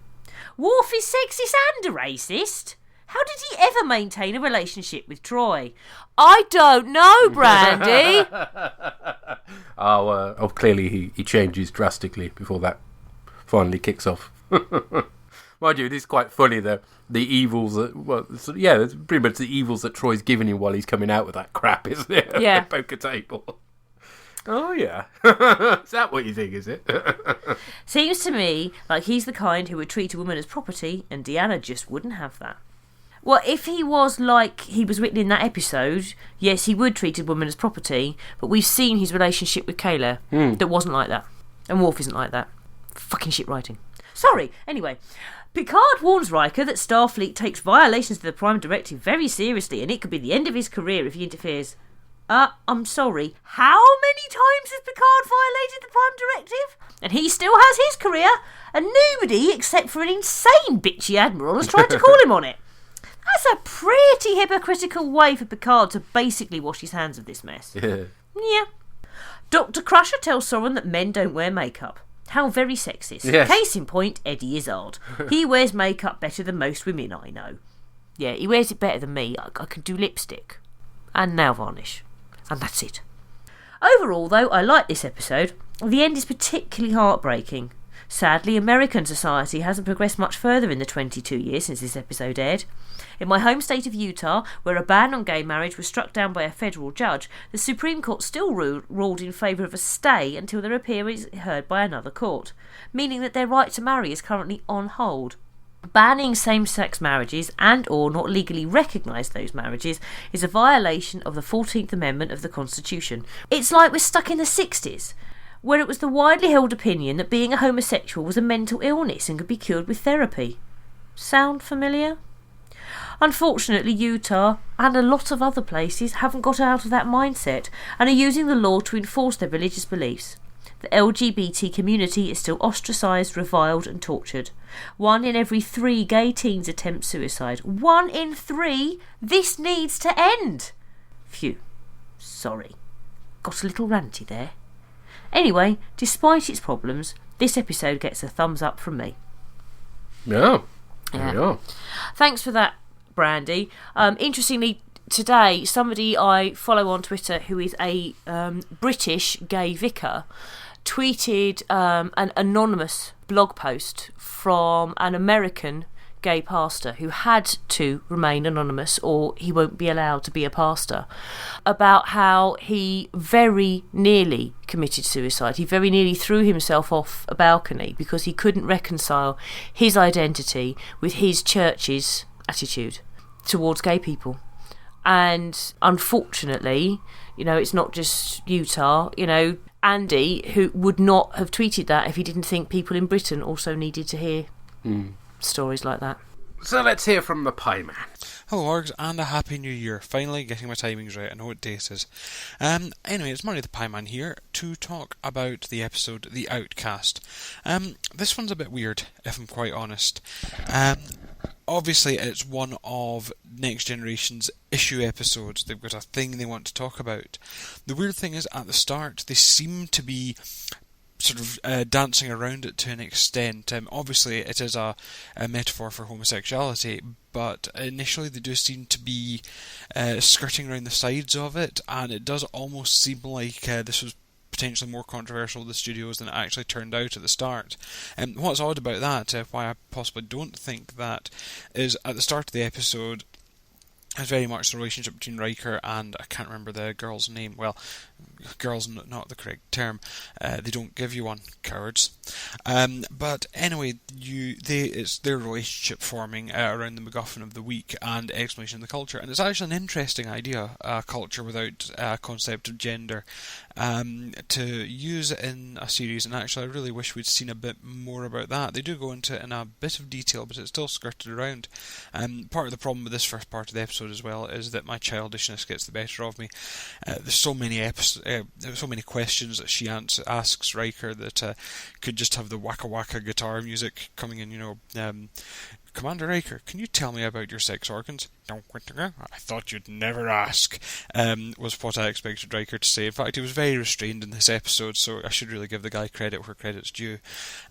S2: Worf is sexist and a racist. How did he ever maintain a relationship with Troy? I don't know, Brandy.
S3: Clearly he changes drastically before that finally kicks off. Mind you, it is quite funny, the evils that... Well, it's pretty much the evils that Troy's giving him while he's coming out with that crap, isn't it?
S2: Yeah.
S3: At the poker table. Oh, yeah. Is that what you think, is it?
S2: Seems to me like he's the kind who would treat a woman as property, and Deanna just wouldn't have that. Well, if he was like he was written in that episode, yes, he would treat a woman as property, but we've seen his relationship with Kayla that wasn't like that. And Worf isn't like that. Fucking shit writing. Sorry, anyway. Picard warns Riker that Starfleet takes violations of the Prime Directive very seriously, and it could be the end of his career if he interferes. I'm sorry, how many times has Picard violated the Prime Directive? And he still has his career, and nobody, except for an insane bitchy Admiral, has tried to call him on it. That's a pretty hypocritical way for Picard to basically wash his hands of this mess. Yeah. Dr. Crusher tells Soren that men don't wear makeup. How very sexist.
S3: Yes.
S2: Case in point, Eddie Izzard. He wears makeup better than most women I know. Yeah, he wears it better than me. I could do lipstick. and nail varnish. And that's it. Overall, though, I like this episode. The end is particularly heartbreaking. Sadly, American society hasn't progressed much further in the 22 years since this episode aired. In my home state of Utah, where a ban on gay marriage was struck down by a federal judge, the Supreme Court still ruled in favour of a stay until their appeal is heard by another court, meaning that their right to marry is currently on hold. Banning same-sex marriages and or not legally recognise those marriages is a violation of the 14th Amendment of the Constitution. It's like we're stuck in the 60s, where it was the widely held opinion that being a homosexual was a mental illness and could be cured with therapy. Sound familiar? Unfortunately, Utah and a lot of other places haven't got out of that mindset and are using the law to enforce their religious beliefs. The LGBT community is still ostracised, reviled and tortured. 1 in every 3 gay teens attempt suicide. 1 in 3? This needs to end! Phew. Sorry. Got a little ranty there. Anyway, despite its problems, this episode gets a thumbs up from me.
S3: Yeah. There we are.
S2: Thanks for that, Brandy. Interestingly, today, somebody I follow on Twitter who is a British gay vicar tweeted an anonymous blog post from an American gay pastor who had to remain anonymous or he won't be allowed to be a pastor, about how he very nearly committed suicide. He very nearly threw himself off a balcony because he couldn't reconcile his identity with his church's attitude towards gay people. And unfortunately, it's not just Utah, Andy, who would not have tweeted that if he didn't think people in Britain also needed to hear stories like that.
S3: So let's hear from the Pie Man.
S10: Hello, Orgs, and a Happy New Year. Finally getting my timings right. I know what day it is. Anyway, it's Murray the Pie Man here to talk about the episode The Outcast. This one's a bit weird, if I'm quite honest. Obviously, it's one of Next Generation's issue episodes. They've got a thing they want to talk about. The weird thing is, at the start, they seem to be sort of dancing around it to an extent. Obviously, it is a metaphor for homosexuality, but initially they do seem to be skirting around the sides of it, and it does almost seem like this was potentially more controversial with the studios than it actually turned out at the start. And what's odd about that, why I possibly don't think that, is at the start of the episode, it's very much the relationship between Riker and, I can't remember the girl's name. Well, girl's not the correct term. They don't give you one, cowards. But anyway, it's their relationship forming around the MacGuffin of the week and explanation of the culture. And it's actually an interesting idea, culture without a concept of gender, to use in a series. And actually, I really wish we'd seen a bit more about that. They do go into it in a bit of detail, but it's still skirted around. Part of the problem with this first part of the episode as well is that my childishness gets the better of me. There's so many questions that she asks Riker that could just have the waka waka guitar music coming in. Commander Riker, can you tell me about your sex organs? I thought you'd never ask, was what I expected Riker to say. In fact, he was very restrained in this episode, so I should really give the guy credit where credit's due.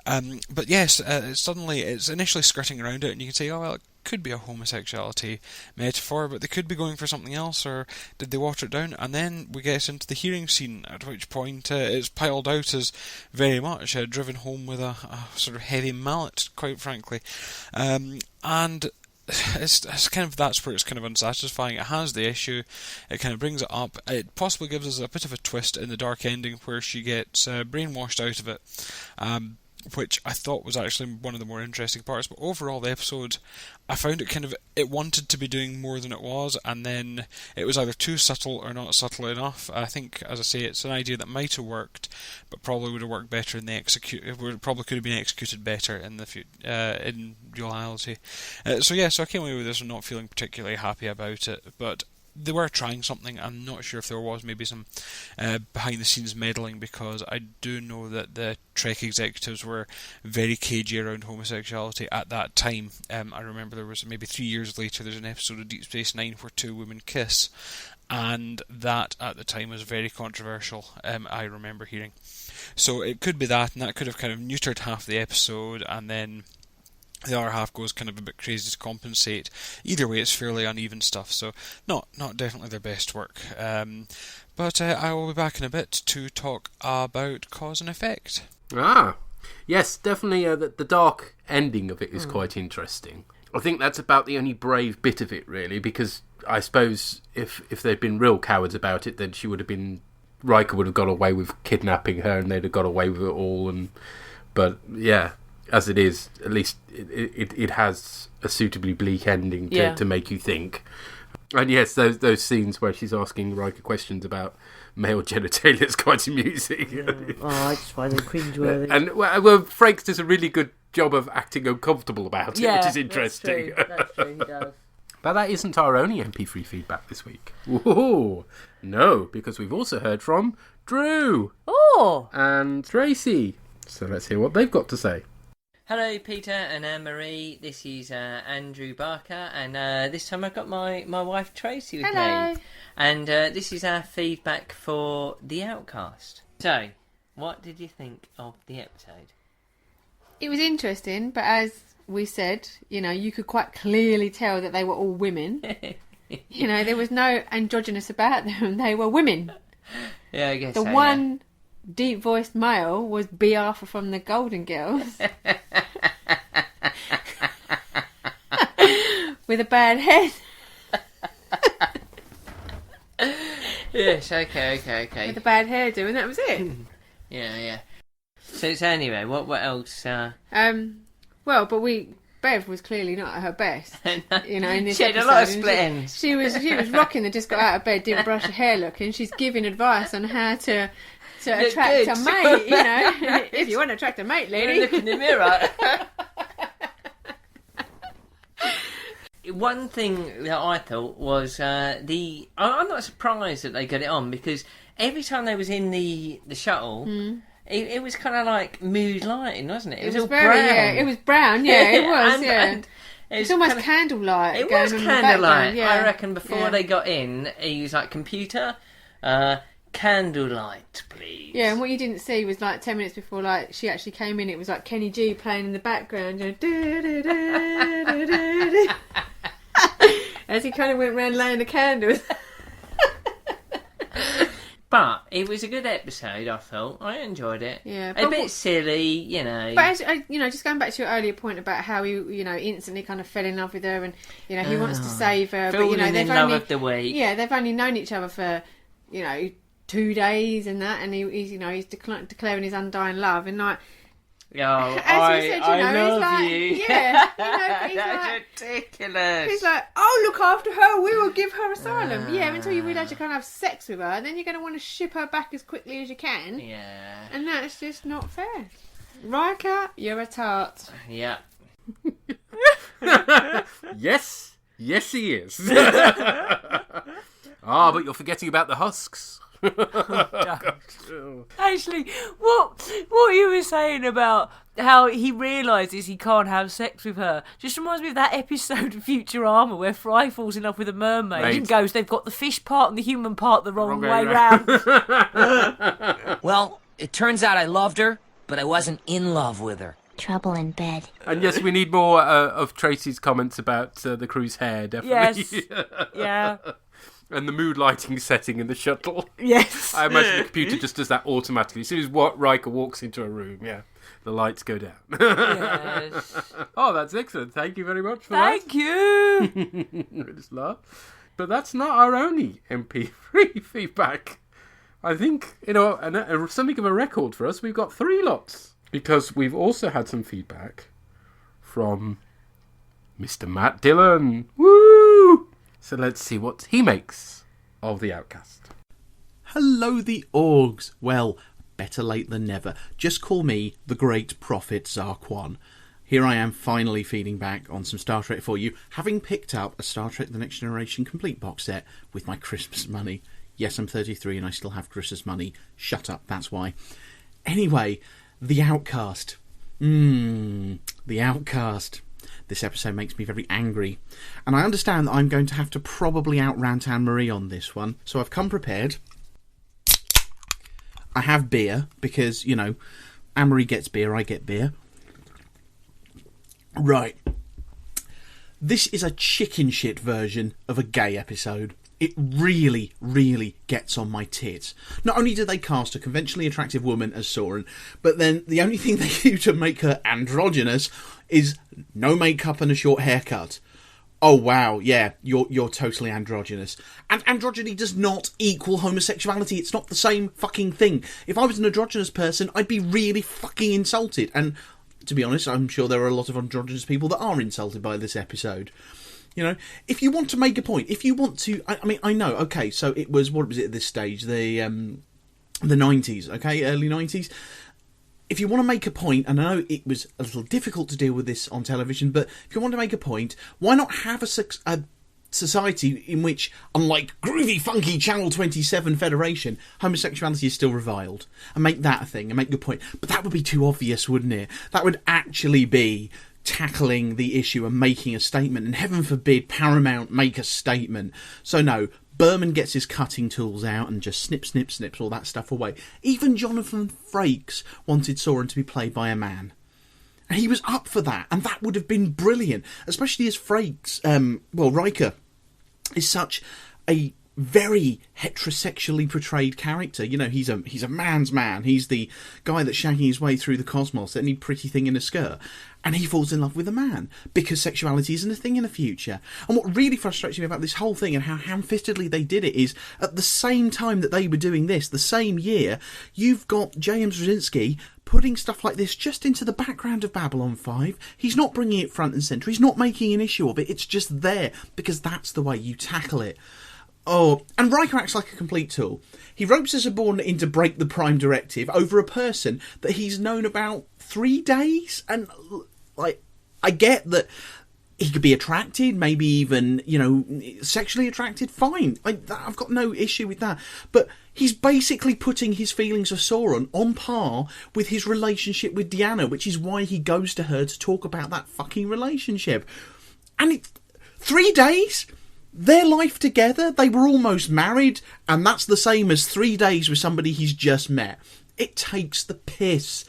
S10: But yes, suddenly it's initially skirting around it, and you can say, oh, well, it could be a homosexuality metaphor, but they could be going for something else, or did they water it down? And then we get into the hearing scene, at which point it's piled out as very much driven home with a sort of heavy mallet, quite frankly. And it's kind of, that's where it's kind of unsatisfying. It has the issue, it kind of brings it up, it possibly gives us a bit of a twist in the dark ending where she gets brainwashed out of it, which I thought was actually one of the more interesting parts. But overall, the episode, I found it wanted to be doing more than it was, and then it was either too subtle or not subtle enough. I think, as I say, it's an idea that might have worked, but probably would have worked better in the probably could have been executed better in the in reality. So I came away with this one not feeling particularly happy about it, but they were trying something. I'm not sure if there was maybe some behind-the-scenes meddling, because I do know that the Trek executives were very cagey around homosexuality at that time. I remember there was maybe 3 years later, there's an episode of Deep Space Nine where 2 women kiss, and that at the time was very controversial, I remember hearing. So it could be that, and that could have kind of neutered half the episode, and then The other half goes kind of a bit crazy to compensate. Either way, it's fairly uneven stuff, so not definitely their best work. But I will be back in a bit to talk about cause and effect.
S3: Ah, yes, definitely the dark ending of it is quite interesting. I think that's about the only brave bit of it, really, because I suppose if they'd been real cowards about it, then Riker would have got away with kidnapping her and they'd have got away with it all. But yeah, as it is, at least it has a suitably bleak ending to make you think. And yes, those scenes where she's asking Riker questions about male genitalia is quite amusing.
S2: Yeah. Oh, I just find them cringeworthy.
S3: And well, Frakes does a really good job of acting uncomfortable about it, which is interesting.
S2: That's true, he does.
S3: But that isn't our only MP3 feedback this week. Ooh, no, because we've also heard from Drew and Tracy. So let's hear what they've got to say.
S9: Hello, Peter and Anne-Marie. This is Andrew Barker, and this time I've got my wife Tracy with me. And this is our feedback for The Outcast. So, what did you think of the episode?
S11: It was interesting, but as we said, you could quite clearly tell that they were all women. There was no androgynous about them. They were women.
S9: Yeah, I guess
S11: the one deep-voiced male was B. Arthur from the Golden Girls. With a bad head.
S9: Yes, okay.
S11: With a bad hairdo, and that was it.
S9: Yeah. So anyway, what else?
S11: Well, but Bev was clearly not at her best. In this
S9: she had
S11: episode.
S9: A lot of split ends.
S11: She was rocking and just got out of bed, didn't brush her hair looking. She's giving advice on how to attract a mate, if you want to attract a mate, lady.
S9: Look in the mirror. One thing that I thought was I'm not surprised that they got it on, because every time they was in the shuttle, it was kind of like mood lighting, wasn't it? It was all
S11: very
S9: brown.
S11: Yeah, it was brown. Yeah, it was.
S9: And
S11: it was almost candlelight.
S9: It was candlelight.
S11: Yeah.
S9: I reckon before they got in, he was like, computer, candlelight, please.
S11: Yeah, and what you didn't see was like 10 minutes before, like she actually came in, it was like Kenny G playing in the background, as he kind of went around laying the candles.
S9: But it was a good episode, I thought. I enjoyed it.
S11: Yeah,
S9: a bit silly,
S11: But as, just going back to your earlier point about how he, instantly kind of fell in love with her, and he wants to save her. But they've
S9: love of the week.
S11: Yeah, they've only known each other for 2 days and that, and he's declaring his undying love, and like.
S9: Oh, I love you.
S11: Yeah, he's
S9: that's
S11: like,
S9: ridiculous.
S11: He's like, "Oh, look after her. We will give her asylum." Yeah, until you realise you can't have sex with her, and then you're going to want to ship her back as quickly as you can.
S9: Yeah,
S11: and that's just not fair. Riker, you're a tart.
S9: Yeah.
S3: Yes, he is. But you're forgetting about the husks.
S2: Actually, what you were saying about how he realises he can't have sex with her just reminds me of that episode of Futurama where Fry falls in love with a mermaid and goes, they've got the fish part and the human part the wrong way round.
S12: Well, it turns out I loved her, but I wasn't in love with her.
S13: Trouble in bed.
S3: And yes, we need more of Tracy's comments about the crew's hair, definitely.
S2: Yes. Yeah.
S3: And the mood lighting setting in the shuttle.
S2: Yes.
S3: I imagine the computer just does that automatically. As soon as Riker walks into a room, the lights go down.
S2: Yes.
S3: Oh, that's excellent. Thank you very much for that.
S2: Thank you.
S3: I just laugh. But that's not our only MP3 feedback. I think, something of a record for us. We've got 3 lots. Because we've also had some feedback from Mr. Matt Dillon. Woo! So let's see what he makes of The Outcast.
S14: Hello, the Orgs. Well, better late than never. Just call me the Great Prophet Zarquan. Here I am finally feeding back on some Star Trek for you, having picked up a Star Trek The Next Generation complete box set with my Christmas money. Yes, I'm 33 and I still have Christmas money. Shut up, that's why. Anyway, The Outcast. The Outcast. This episode makes me very angry. And I understand that I'm going to have to probably out-rant Anne-Marie on this one. So I've come prepared. I have beer, because, Anne-Marie gets beer, I get beer. Right. This is a chicken shit version of a gay episode. It really, really gets on my tits. Not only do they cast a conventionally attractive woman as Soren, but then the only thing they do to make her androgynous is no makeup and a short haircut. Oh wow, yeah, you're totally androgynous. And androgyny does not equal homosexuality. It's not the same fucking thing. If I was an androgynous person, I'd be really fucking insulted. And to be honest, I'm sure there are a lot of androgynous people that are insulted by this episode. You know, if you want to make a point, if you want to, I mean, I know, okay, so it was, what was it at this stage? The 90s, okay, early 90s. If you want to make a point, and I know it was a little difficult to deal with this on television, but if you want to make a point, why not have a society in which, unlike groovy, funky Channel 27 Federation, homosexuality is still reviled, and make that a thing, and make your point. But that would be too obvious, wouldn't it? That would actually be tackling the issue and making a statement, and heaven forbid Paramount make a statement. So no, Berman gets his cutting tools out and just snips all that stuff away. Even Jonathan Frakes wanted Soren to be played by a man. And he was up for that, and that would have been brilliant, especially as Frakes, Riker is such a very heterosexually portrayed character. You know, he's a man's man. He's the guy that's shagging his way through the cosmos, any pretty thing in a skirt. And he falls in love with a man because sexuality isn't a thing in the future. And what really frustrates me about this whole thing and how ham-fistedly they did it is, at the same time that they were doing this, the same year, you've got James Brzezinski putting stuff like this just into the background of Babylon 5. He's not bringing it front and centre. He's not making an issue of it. It's just there because that's the way you tackle it. Oh, and Riker acts like a complete tool. He ropes a subordinate in to break the Prime Directive over a person that he's known about 3 days. And, like, I get that he could be attracted, maybe even, you know, sexually attracted, fine. I've got no issue with that. But he's basically putting his feelings for Soren on par with his relationship with Deanna, which is why he goes to her to talk about that fucking relationship. And it's 3 days? Their life together, they were almost married, and that's the same as 3 days with somebody he's just met. It takes the piss.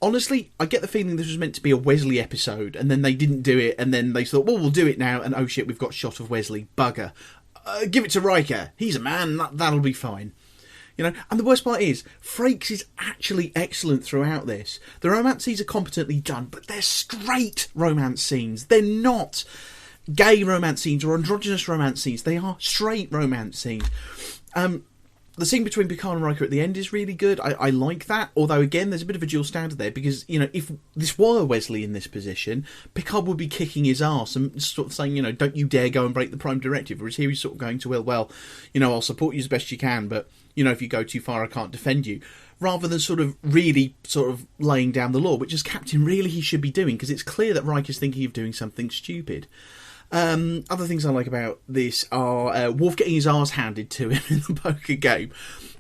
S14: Honestly, I get the feeling this was meant to be a Wesley episode, and then they didn't do it, and then they thought, well, we'll do it now, and oh shit, we've got a shot of Wesley. Bugger. Give it to Riker. He's a man, that'll be fine. You know, and the worst part is, Frakes is actually excellent throughout this. The romance scenes are competently done, but they're straight romance scenes. They're not gay romance scenes or androgynous romance scenes. They are straight romance scenes. The scene between Picard and Riker at the end is really good. I like that. Although, again, there's a bit of a dual standard there because, you know, if this were Wesley in this position, Picard would be kicking his arse and sort of saying, you know, don't you dare go and break the Prime Directive. Whereas here he's sort of going to, well, you know, I'll support you as best you can, but, you know, if you go too far, I can't defend you. Rather than sort of really sort of laying down the law, which as Captain really he should be doing, because it's clear that Riker's thinking of doing something stupid. Other things I like about this are Worf getting his arse handed to him in the poker game.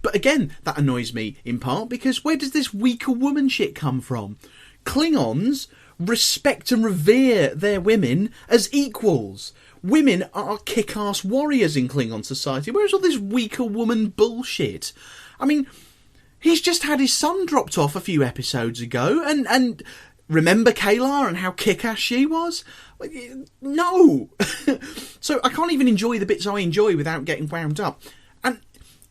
S14: But again, that annoys me in part because where does this weaker woman shit come from? Klingons respect and revere their women as equals. Women are kick-ass warriors in Klingon society. Where's all this weaker woman bullshit? I mean, he's just had his son dropped off a few episodes ago, and remember Kayla and how kick-ass she was? No! So I can't even enjoy the bits I enjoy without getting wound up. And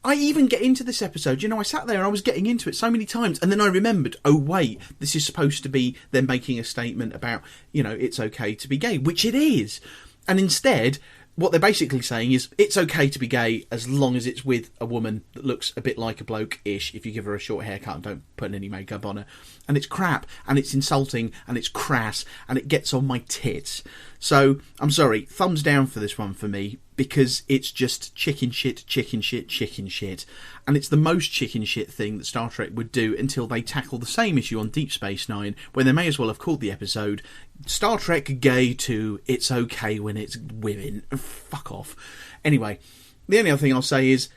S14: I even get into this episode, you know, I sat there and I was getting into it so many times, and then I remembered, oh wait, this is supposed to be them making a statement about, you know, it's okay to be gay, which it is. And instead, what they're basically saying is it's okay to be gay as long as it's with a woman that looks a bit like a bloke-ish if you give her a short haircut and don't put any makeup on her. And it's crap, and it's insulting, and it's crass, and it gets on my tits. So, I'm sorry, thumbs down for this one for me, because it's just chicken shit, chicken shit, chicken shit. And it's the most chicken shit thing that Star Trek would do until they tackle the same issue on Deep Space Nine, where they may as well have called the episode Star Trek Gay to It's Okay When It's Women. Fuck off. Anyway, the only other thing I'll say is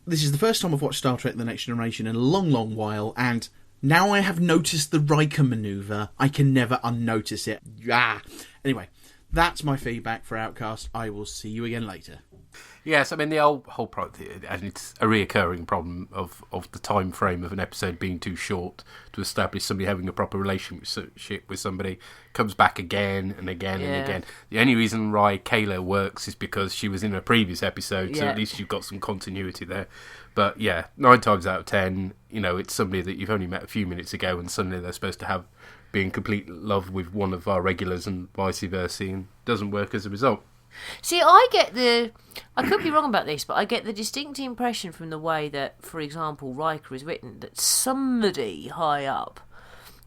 S14: this is the first time I've watched Star Trek The Next Generation in a long, long while, and now I have noticed the Riker manoeuvre. I can never unnotice it. Anyway, that's my feedback for Outcast. I will see you again later.
S3: Yes, I mean, the whole problem, and it's a reoccurring problem of the time frame of an episode being too short to establish somebody having a proper relationship with somebody, comes back again and again and again. The only reason why Kayla works is because she was in a previous episode, so at least you've got some continuity there. But yeah, 9 times out of 10, it's somebody that you've only met a few minutes ago and suddenly they're supposed to be in complete love with one of our regulars and vice versa, and doesn't work as a result.
S2: See, I could be wrong about this, but I get the distinct impression from the way that, for example, Riker is written, that somebody high up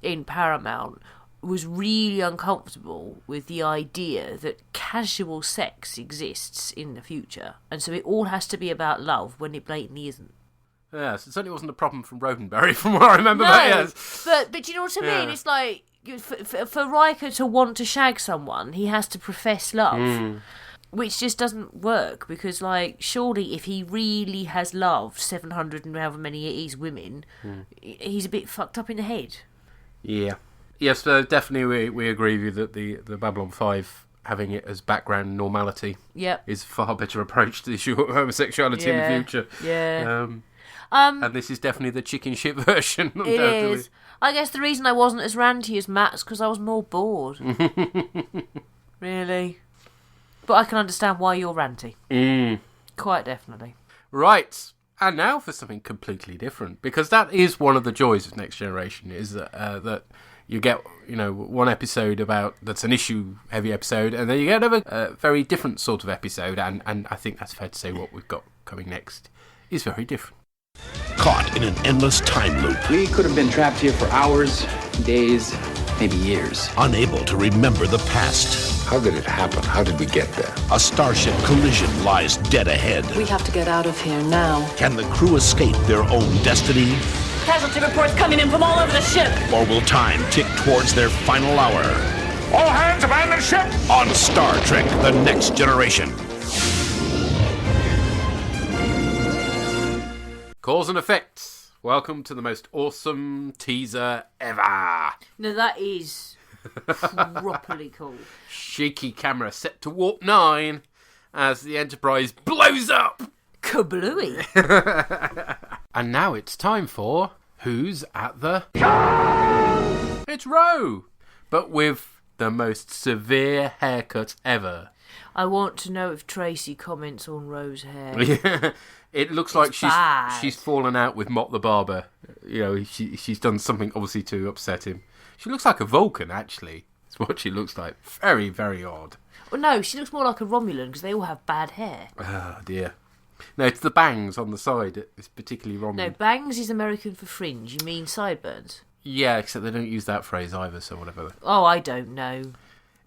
S2: in Paramount was really uncomfortable with the idea that casual sex exists in the future, and so it all has to be about love when it blatantly isn't.
S3: Yes, it certainly wasn't a problem from Roddenberry, from what I remember.
S2: No,
S3: but yes.
S2: but you know what I mean? It's like, for Riker to want to shag someone, he has to profess love. Which just doesn't work, because, surely if he really has loved 700 and however many it is women, he's a bit fucked up in the head. Yeah.
S3: Yes, definitely we agree with you that the Babylon 5 having it as background normality is a far better approach to the issue of homosexuality in the future.
S2: Yeah.
S3: And this is definitely the chicken shit version.
S2: It is. I guess the reason I wasn't as ranty as Matt's because I was more bored. Really. But I can understand why you're ranty. Quite definitely. Right.
S3: And now for something completely different, because that is one of the joys of Next Generation, is that you get, one episode that's an issue-heavy episode, and then you get another very different sort of episode, and I think that's fair to say what we've got coming next is very different.
S5: Caught in an endless time loop.
S13: We could have been trapped here for hours, days, maybe years.
S5: Unable to remember the past.
S15: How did it happen? How did we get there?
S5: A starship collision lies dead ahead.
S7: We have to get out of here now.
S5: Can the crew escape their own destiny?
S16: Casualty reports coming in from all over the ship.
S5: Or will time tick towards their final hour?
S8: All hands abandon ship!
S5: On Star Trek: The Next Generation.
S3: Cause and effects. Welcome to the most awesome teaser ever.
S2: No, that is properly cool.
S3: Shaky camera set to warp 9 as the Enterprise blows up.
S2: Kablooey.
S3: And now it's time for Who's at the... It's Ro, but with the most severe haircut ever.
S2: I want to know if Tracy comments on Ro's hair.
S3: Yeah, it looks like she's fallen out with Mott the Barber. She's done something obviously to upset him. She looks like a Vulcan, actually. That's what she looks like. Very, very odd.
S2: Well, no, she looks more like a Romulan because they all have bad hair.
S3: Oh, dear. No, it's the bangs on the side. It's particularly Romulan.
S2: No, bangs is American for fringe. You mean sideburns?
S3: Yeah, except they don't use that phrase either, so whatever.
S2: Oh, I don't know.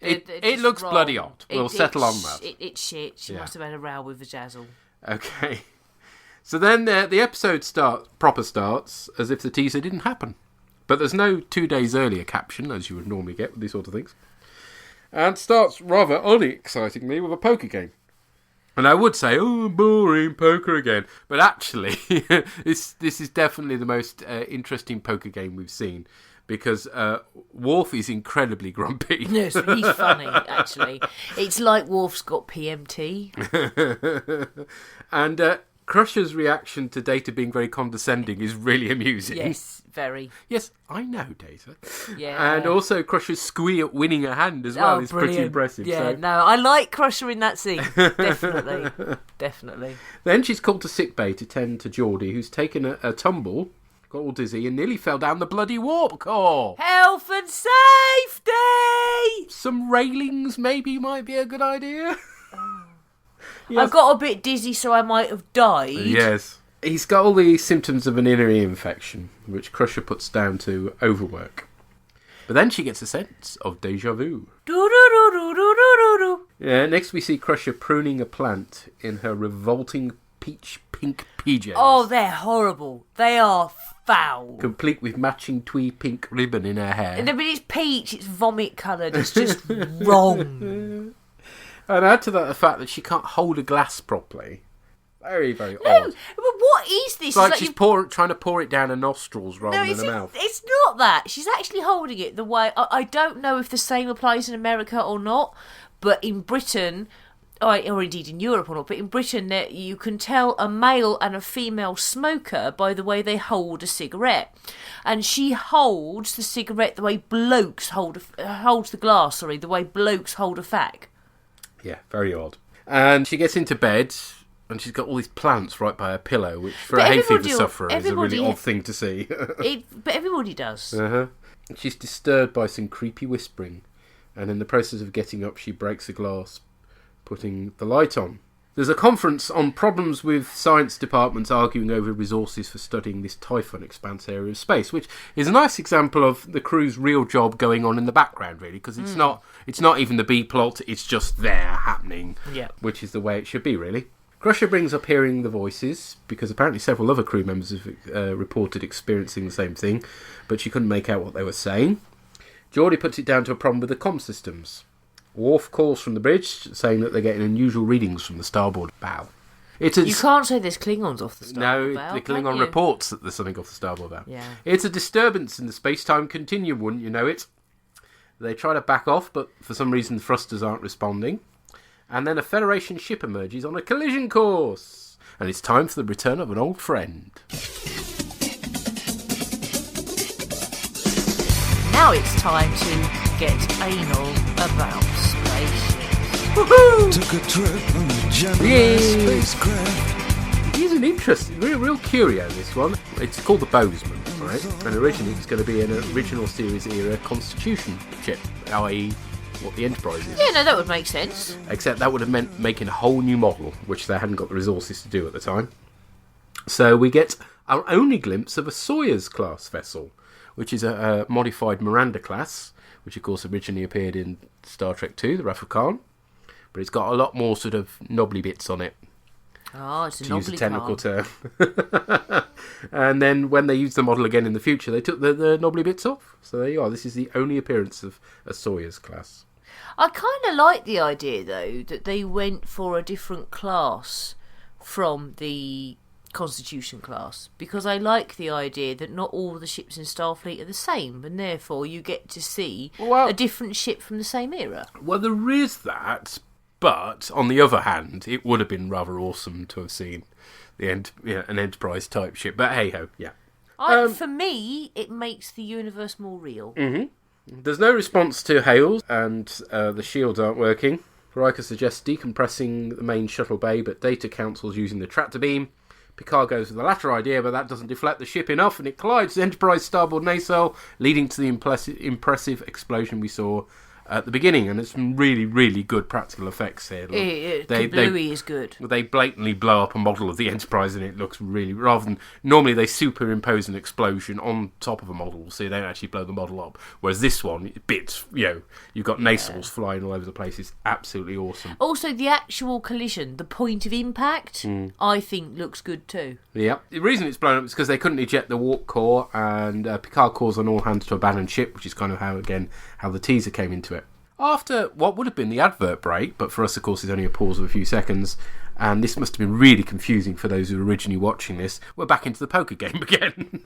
S3: It looks wrong. Bloody odd. We'll settle on that.
S2: It's shit. She must have had a row with Vajazzle.
S3: Okay. So then the episode proper starts as if the teaser didn't happen. But there's no 2 days earlier caption, as you would normally get with these sort of things. And starts rather unexcitingly with a poker game. And I would say, oh, boring, poker again. But actually, this is definitely the most interesting poker game we've seen. Because Worf is incredibly grumpy.
S2: Yes, he's funny, actually. It's like Worf's got PMT.
S3: And Crusher's reaction to Data being very condescending is really amusing.
S2: Yes, very.
S3: Yes, I know Data.
S2: Yeah.
S3: And also Crusher's squee at winning a hand as well is
S2: brilliant.
S3: Pretty impressive.
S2: Yeah,
S3: so.
S2: no, I like Crusher in that scene. Definitely. Definitely.
S3: Then she's called to sickbay to tend to Geordie, who's taken a tumble, got all dizzy, and nearly fell down the bloody warp core.
S2: Health and safety!
S3: Some railings maybe might be a good idea. Yes.
S2: I got a bit dizzy, so I might have died.
S3: Yes. He's got all the symptoms of an inner ear infection, which Crusher puts down to overwork. But then she gets a sense of déjà vu. Yeah, next we see Crusher pruning a plant in her revolting peach pink PJs.
S2: Oh, they're horrible. They are foul.
S3: Complete with matching twee pink ribbon in her hair.
S2: And I mean, it's peach, it's vomit coloured, it's just wrong.
S3: And add to that the fact that she can't hold a glass properly. Very, very odd.
S2: No, but what is this?
S3: It's like she's trying to pour it down her nostrils rather than her mouth.
S2: It's not that. She's actually holding it the way... I don't know if the same applies in America or not, but in Britain, or indeed in Europe or not, but in Britain, that you can tell a male and a female smoker by the way they hold a cigarette. And she holds the cigarette the way blokes holds the glass, the way blokes hold a fag.
S3: Yeah, very odd. And she gets into bed, and she's got all these plants right by her pillow, which for a hay fever sufferer is a really odd thing to see.
S2: But everybody does.
S3: Uh-huh. She's disturbed by some creepy whispering, and in the process of getting up, she breaks a glass, putting the light on. There's a conference on problems with science departments arguing over resources for studying this Typhon expanse area of space, which is a nice example of the crew's real job going on in the background, really, because it's not even the B plot, it's just there happening, which is the way it should be, really. Crusher brings up hearing the voices, because apparently several other crew members have reported experiencing the same thing, but she couldn't make out what they were saying. Geordie puts it down to a problem with the comm systems. Worf calls from the bridge, saying that they're getting unusual readings from the starboard bow.
S2: You can't say there's Klingons off the starboard bow.
S3: No, the Klingon reports that there's something off the starboard bow.
S2: Yeah.
S3: It's a disturbance in the space-time continuum, wouldn't you know it? They try to back off, but for some reason the thrusters aren't responding. And then a Federation ship emerges on a collision course. And it's time for the return of an old friend.
S2: Now it's time to get anal about spaceships. Woohoo!
S17: Took a trip on a Gemini spacecraft.
S3: He's an interesting, real curio, this one. It's called the Bozeman, right? And originally it was going to be an original series era Constitution ship, i.e. what the Enterprise is.
S2: Yeah, no, that would make sense.
S3: Except that would have meant making a whole new model, which they hadn't got the resources to do at the time. So we get our only glimpse of a Sawyer's class vessel, which is a modified Miranda class, which of course originally appeared in Star Trek II, the Wrath of Khan. But it's got a lot more sort of knobbly bits on it.
S2: Oh, it's a
S3: to
S2: knobbly
S3: use a technical term. And then when they used the model again in the future, they took the knobbly bits off. So there you are. This is the only appearance of a Sawyer's class.
S2: I kind of like the idea, though, that they went for a different class from the Constitution class, because I like the idea that not all the ships in Starfleet are the same, and therefore you get to see a different ship from the same era.
S3: Well, there is that, but on the other hand, it would have been rather awesome to have seen an Enterprise type ship. But hey ho, yeah.
S2: For me, it makes the universe more real.
S3: Mm-hmm. There's no response to hails, and the shields aren't working. Riker suggests decompressing the main shuttle bay, but Data counsels using the tractor beam. Picard goes with the latter idea, but that doesn't deflect the ship enough, and it collides the Enterprise starboard nacelle, leading to the impressive explosion we saw at the beginning. And it's some really, really good practical effects here.
S2: Kablooey is good.
S3: They blatantly blow up a model of the Enterprise, and it looks really, rather than normally they superimpose an explosion on top of a model, so they don't actually blow the model up. Whereas this one, bits, you've got nacelles flying all over the place. It's absolutely awesome.
S2: Also, the actual collision, the point of impact, I think looks good too.
S3: Yeah. The reason it's blown up is because they couldn't eject the warp core, and Picard calls on all hands to abandon ship, which is kind of how the teaser came into it. After what would have been the advert break, but for us, of course, it's only a pause of a few seconds, and this must have been really confusing for those who were originally watching this, we're back into the poker game again.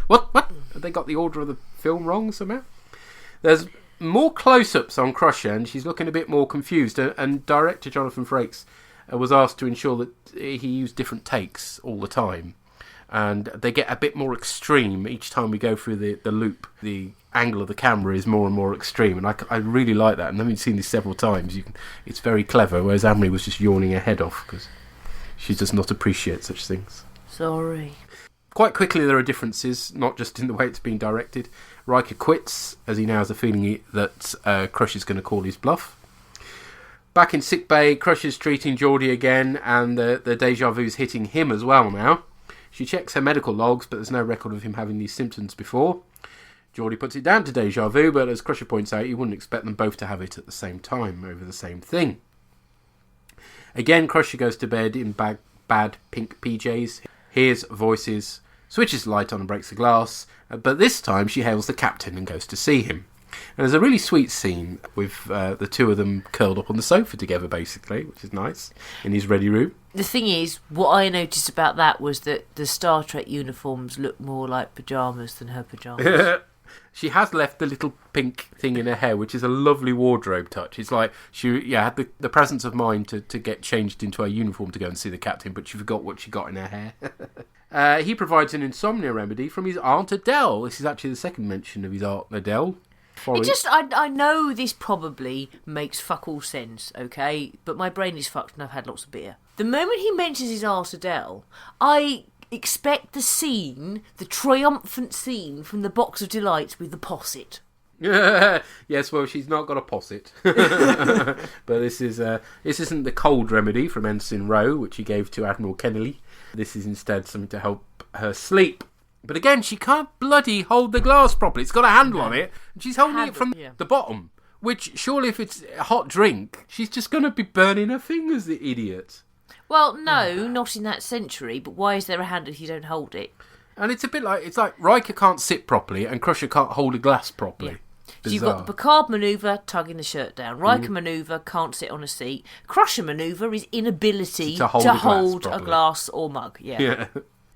S3: What? Have they got the order of the film wrong somehow? There's more close-ups on Crusher, and she's looking a bit more confused, and director Jonathan Frakes was asked to ensure that he used different takes all the time. And they get a bit more extreme each time we go through the loop. The angle of the camera is more and more extreme, and I really like that. And I've seen this several times. It's very clever, whereas Amory was just yawning her head off because she does not appreciate such things.
S2: Sorry.
S3: Quite quickly there are differences, not just in the way it's being directed. Riker quits, as he now has a feeling that Crusher's going to call his bluff. Back in sickbay, Crusher's treating Geordie again, and the deja vu's hitting him as well now. She checks her medical logs, but there's no record of him having these symptoms before. Geordie puts it down to deja vu, but as Crusher points out, you wouldn't expect them both to have it at the same time over the same thing. Again, Crusher goes to bed in bad pink PJs, hears voices, switches the light on and breaks the glass, but this time she hails the captain and goes to see him. And there's a really sweet scene with the two of them curled up on the sofa together, basically, which is nice, in his ready room.
S2: The thing is, what I noticed about that was that the Star Trek uniforms look more like pyjamas than her pyjamas.
S3: She has left the little pink thing in her hair, which is a lovely wardrobe touch. It's like she had the presence of mind to get changed into her uniform to go and see the captain, but she forgot what she got in her hair. He provides an insomnia remedy from his Aunt Adele. This is actually the second mention of his Aunt Adele.
S2: I know this probably makes fuck all sense, okay? But my brain is fucked and I've had lots of beer. The moment he mentions his Aunt Adele, I expect the triumphant scene from the Box of Delights with the posset.
S3: Yes, well, she's not got a posset. But this isn't the cold remedy from Ensign Rowe, which he gave to Admiral Kennelly. This is instead something to help her sleep. But again, she can't bloody hold the glass properly. It's got a handle on it, and she's holding it from the bottom. Which, surely if it's a hot drink, she's just going to be burning her fingers, the idiot.
S2: Well, no, not in that century, but why is there a handle if you don't hold it?
S3: And it's a bit like, Riker can't sit properly, and Crusher can't hold a glass properly.
S2: Yeah. So you've got the Picard manoeuvre, tugging the shirt down. Riker manoeuvre, can't sit on a seat. Crusher manoeuvre is inability to hold a glass or mug. Yeah.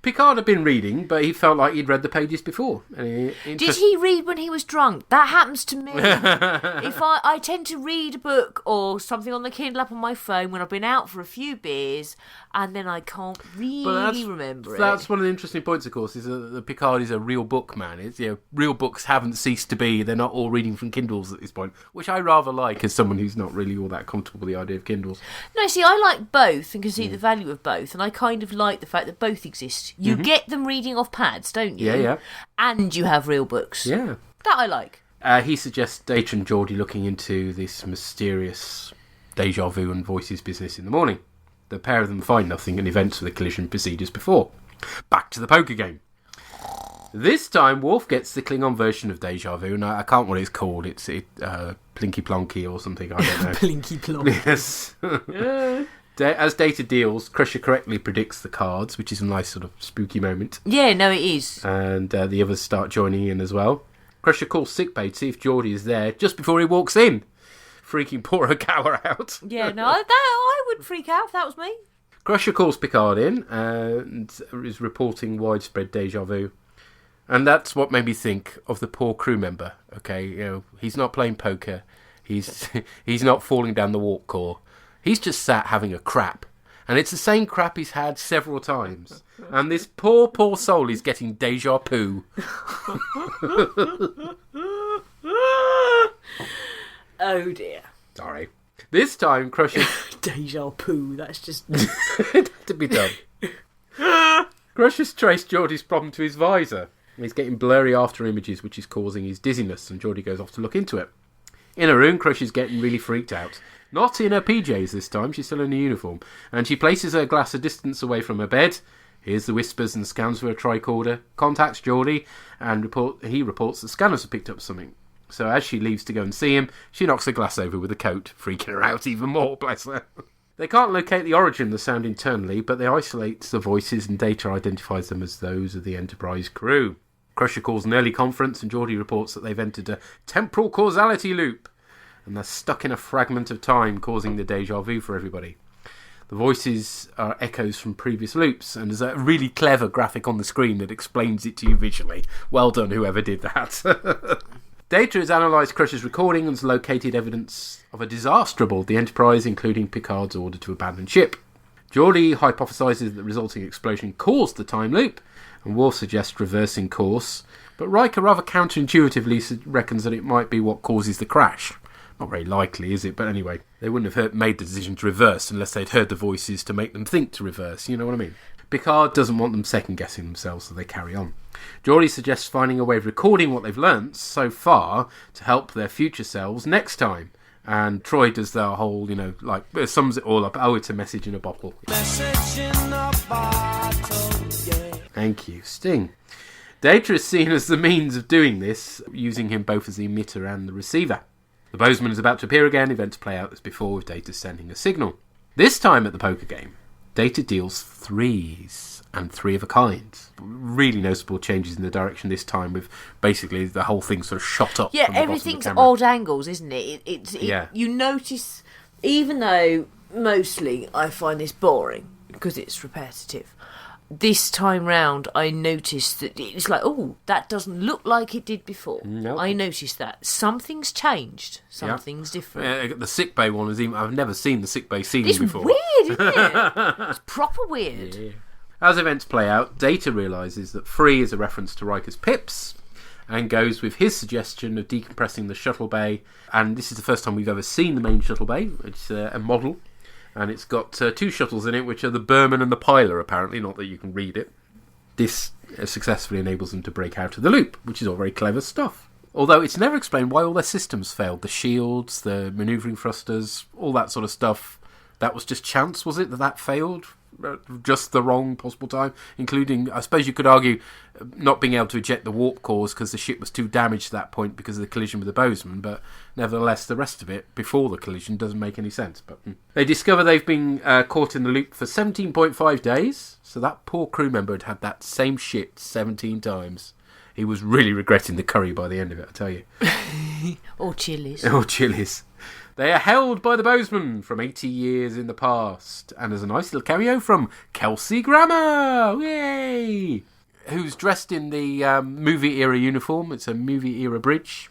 S3: Picard had been reading, but he felt like he'd read the pages before.
S2: Did he read when he was drunk? That happens to me. If I tend to read a book or something on the Kindle app on my phone when I've been out for a few beers, and then I can't really remember it.
S3: That's one of the interesting points, of course, is that Picard is a real book man. It's, real books haven't ceased to be. They're not all reading from Kindles at this point, which I rather like as someone who's not really all that comfortable with the idea of Kindles.
S2: No, see, I like both and can see the value of both, and I kind of like the fact that both exist. You get them reading off pads, don't you?
S3: Yeah.
S2: And you have real books.
S3: Yeah.
S2: That I like.
S3: He suggests Data and Geordi looking into this mysterious deja vu and voices business in the morning. The pair of them find nothing, and events of the collision proceed as before. Back to the poker game. This time, Worf gets the Klingon version of deja vu, and I can't remember what it's called. It's Plinky Plonky or something, I don't know.
S2: Plinky Plonky.
S3: Yes. As Data deals, Crusher correctly predicts the cards, which is a nice sort of spooky moment.
S2: Yeah, no, it is.
S3: And the others start joining in as well. Crusher calls sickbay to see if Geordi is there just before he walks in, freaking poor Ogawa out.
S2: Yeah, no, I would freak out if that was me.
S3: Crusher calls Picard in and is reporting widespread deja vu. And that's what made me think of the poor crew member. Okay, he's not playing poker. He's not falling down the warp core. He's just sat having a crap. And it's the same crap he's had several times. And this poor soul is getting deja poo.
S2: Oh dear.
S3: Sorry. This time, Crusher...
S2: Deja poo, that's just...
S3: It had to be done. Crusher's traced Geordi's problem to his visor. He's getting blurry after images, which is causing his dizziness, and Geordi goes off to look into it. In her room, Crusher's getting really freaked out. Not in her PJs this time, she's still in a uniform. And she places her glass a distance away from her bed, hears the whispers and scans for a tricorder, contacts Geordi, and he reports that scanners have picked up something. So as she leaves to go and see him, she knocks the glass over with a coat, freaking her out even more, bless her. They can't locate the origin of the sound internally, but they isolate the voices, and Data identifies them as those of the Enterprise crew. Crusher calls an early conference, and Geordi reports that they've entered a temporal causality loop, and they're stuck in a fragment of time, causing the deja vu for everybody. The voices are echoes from previous loops, and there's a really clever graphic on the screen that explains it to you visually. Well done, whoever did that. Data has analysed Crusher's recording and has located evidence of a disaster aboard the Enterprise, including Picard's order to abandon ship. Geordi hypothesises that the resulting explosion caused the time loop, and Worf suggests reversing course, but Riker rather counterintuitively reckons that it might be what causes the crash. Not very likely, is it? But anyway, they wouldn't have made the decision to reverse unless they'd heard the voices to make them think to reverse, you know what I mean? Picard doesn't want them second-guessing themselves, so they carry on. Geordi suggests finding a way of recording what they've learnt so far to help their future selves next time. And Troy does the whole, sums it all up. Oh, it's a message in a bottle.
S17: Message in a bottle, yeah.
S3: Thank you, Sting. Data is seen as the means of doing this, using him both as the emitter and the receiver. The Bozeman is about to appear again, events play out as before, with Data sending a signal. This time at the poker game, Data deals threes, and three of a kind. Really noticeable changes in the direction this time, with basically the whole thing sort of shot up.
S2: Yeah,
S3: from the
S2: everything's
S3: bottom of the camera.
S2: odd angles, isn't it?
S3: Yeah.
S2: You notice, even though mostly I find this boring, because it's repetitive, this time round, I noticed that it's like, oh, that doesn't look like it did before.
S3: Nope.
S2: I noticed that. Something's changed. Something's different.
S3: The sickbay one is even... I've never seen the sickbay ceiling
S2: It's
S3: before.
S2: weird, isn't it? It's proper weird.
S3: Yeah. As events play out, Data realises that Free is a reference to Riker's pips and goes with his suggestion of decompressing the shuttle bay. And this is the first time we've ever seen the main shuttle bay. It's a model. And it's got 2 shuttles in it, which are the Berman and the Pilar, apparently, not that you can read it. This successfully enables them to break out of the loop, which is all very clever stuff. Although it's never explained why all their systems failed. The shields, the manoeuvring thrusters, all that sort of stuff. That was just chance, was it, that failed? Just the wrong possible time, including, I suppose you could argue, not being able to eject the warp cores because the ship was too damaged at that point because of the collision with the Bozeman, but nevertheless the rest of it before the collision doesn't make any sense. But they discover they've been caught in the loop for 17.5 days, so that poor crew member had had that same shit 17 times. He was really regretting the curry by the end of it, I tell you.
S2: Or chilies.
S3: Or chilies. They are held by the Bozeman from 80 years in the past. And there's a nice little cameo from Kelsey Grammer. Yay! Who's dressed in the movie-era uniform. It's a movie-era bridge.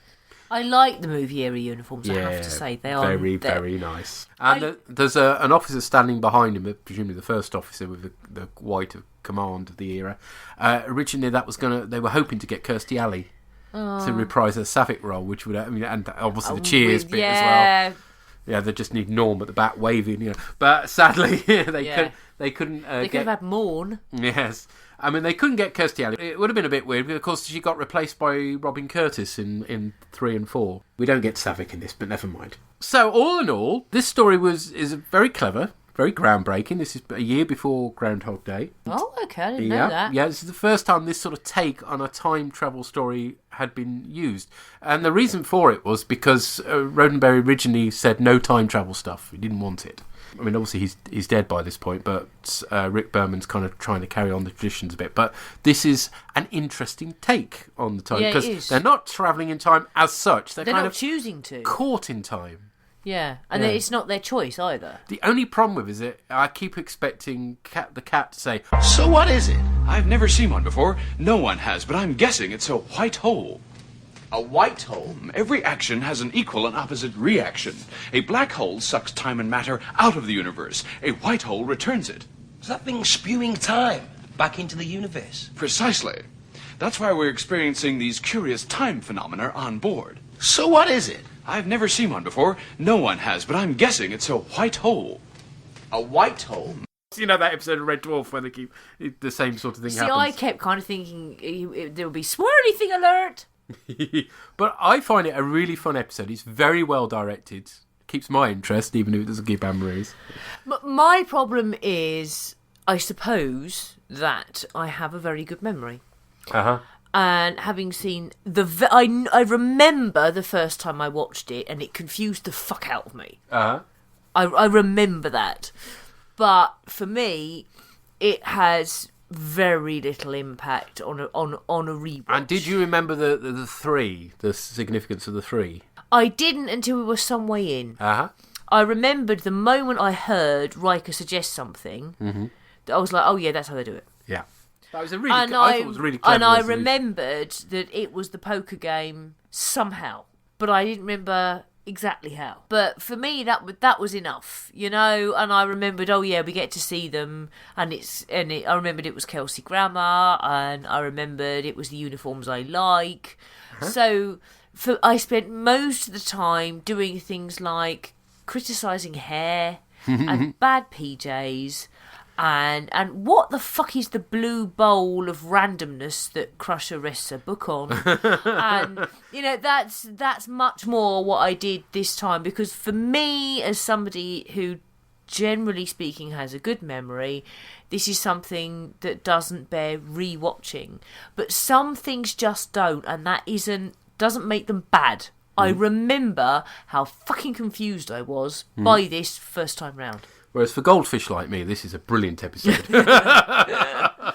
S2: I like the movie-era uniforms, I have to say. They are
S3: very, very nice. And there's an officer standing behind him, presumably the first officer with the white command of the era. Originally, they were hoping to get Kirstie Alley to reprise her Savick role, which would, and obviously the Cheers bit as well. Yeah, they just need Norm at the back waving, But sadly, they couldn't.
S2: They could have had Morn.
S3: Yes, they couldn't get Kirstie Alley. It would have been a bit weird, because of course she got replaced by Robin Curtis in 3 and 4. We don't get Savick in this, but never mind. So all in all, this story is very clever. Very groundbreaking. This is a year before Groundhog Day.
S2: Oh, okay. I didn't know that.
S3: Yeah, this is the first time this sort of take on a time travel story had been used. And the reason for it was because Roddenberry originally said no time travel stuff. He didn't want it. Obviously he's dead by this point, but Rick Berman's kind of trying to carry on the traditions a bit. But this is an interesting take on the time.
S2: Yeah,
S3: because they're not travelling in time as such. They're kind
S2: not
S3: of
S2: choosing to.
S3: Caught in time.
S2: Yeah, and it's not their choice either.
S3: The only problem with it is I keep expecting the cat to say,
S18: "So what is it?" I've never seen one before. No one has, but I'm guessing it's a white hole. A white hole? Every action has an equal and opposite reaction. A black hole sucks time and matter out of the universe. A white hole returns it.
S12: Does that mean spewing time back into the universe?
S18: Precisely. That's why we're experiencing these curious time phenomena on board.
S12: So what is it?
S18: I've never seen one before. No one has, but I'm guessing it's a white hole.
S12: A white hole?
S3: That episode of Red Dwarf where they keep the same sort of thing happens.
S2: I kept kind of thinking there would be swirly thing alert.
S3: But I find it a really fun episode. It's very well directed. Keeps my interest, even if it doesn't keep Anne-Marie's.
S2: My problem is, I suppose, that I have a very good memory.
S3: Uh-huh.
S2: And having seen I remember the first time I watched it, and it confused the fuck out of me.
S3: Uh-huh.
S2: I remember that, but for me, it has very little impact on a rewatch.
S3: And did you remember the 3, the significance of the 3?
S2: I didn't until we were some way in.
S3: Uh-huh.
S2: I remembered the moment I heard Riker suggest something.
S3: Mm-hmm.
S2: That I was like, oh yeah, that's how they do it.
S3: Yeah. That was I thought it was really clever.
S2: And I remembered that it was the poker game somehow, but I didn't remember exactly how. But for me, that was enough, And I remembered, oh yeah, we get to see them, and I remembered it was Kelsey Grammer, and I remembered it was the uniforms I like. Uh-huh. So I spent most of the time doing things like criticising hair and bad PJs. And what the fuck is the blue bowl of randomness that Crusher rests her book on? And that's much more what I did this time, because for me, as somebody who generally speaking has a good memory, this is something that doesn't bear rewatching. But some things just don't, and that doesn't make them bad. I remember how fucking confused I was by this first time round.
S3: Whereas for goldfish like me, this is a brilliant episode.
S2: I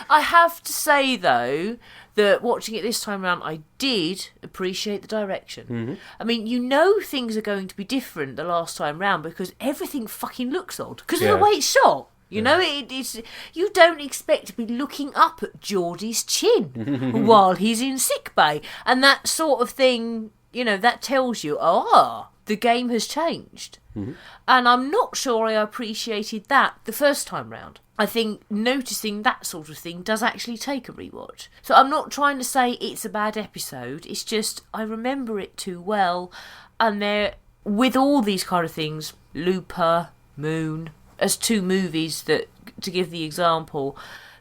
S2: have to say, though, that watching it this time around, I did appreciate the direction. Mm-hmm. Things are going to be different the last time round because everything fucking looks odd because of the way it's shot. You know, it's you don't expect to be looking up at Geordie's chin while he's in sickbay, and that sort of thing. You know, that tells you, the game has changed. And I'm not sure I appreciated that the first time round. I think noticing that sort of thing does actually take a rewatch. So I'm not trying to say it's a bad episode. It's just I remember it too well, and there with all these kind of things, Looper, Moon, as two movies that, to give the example,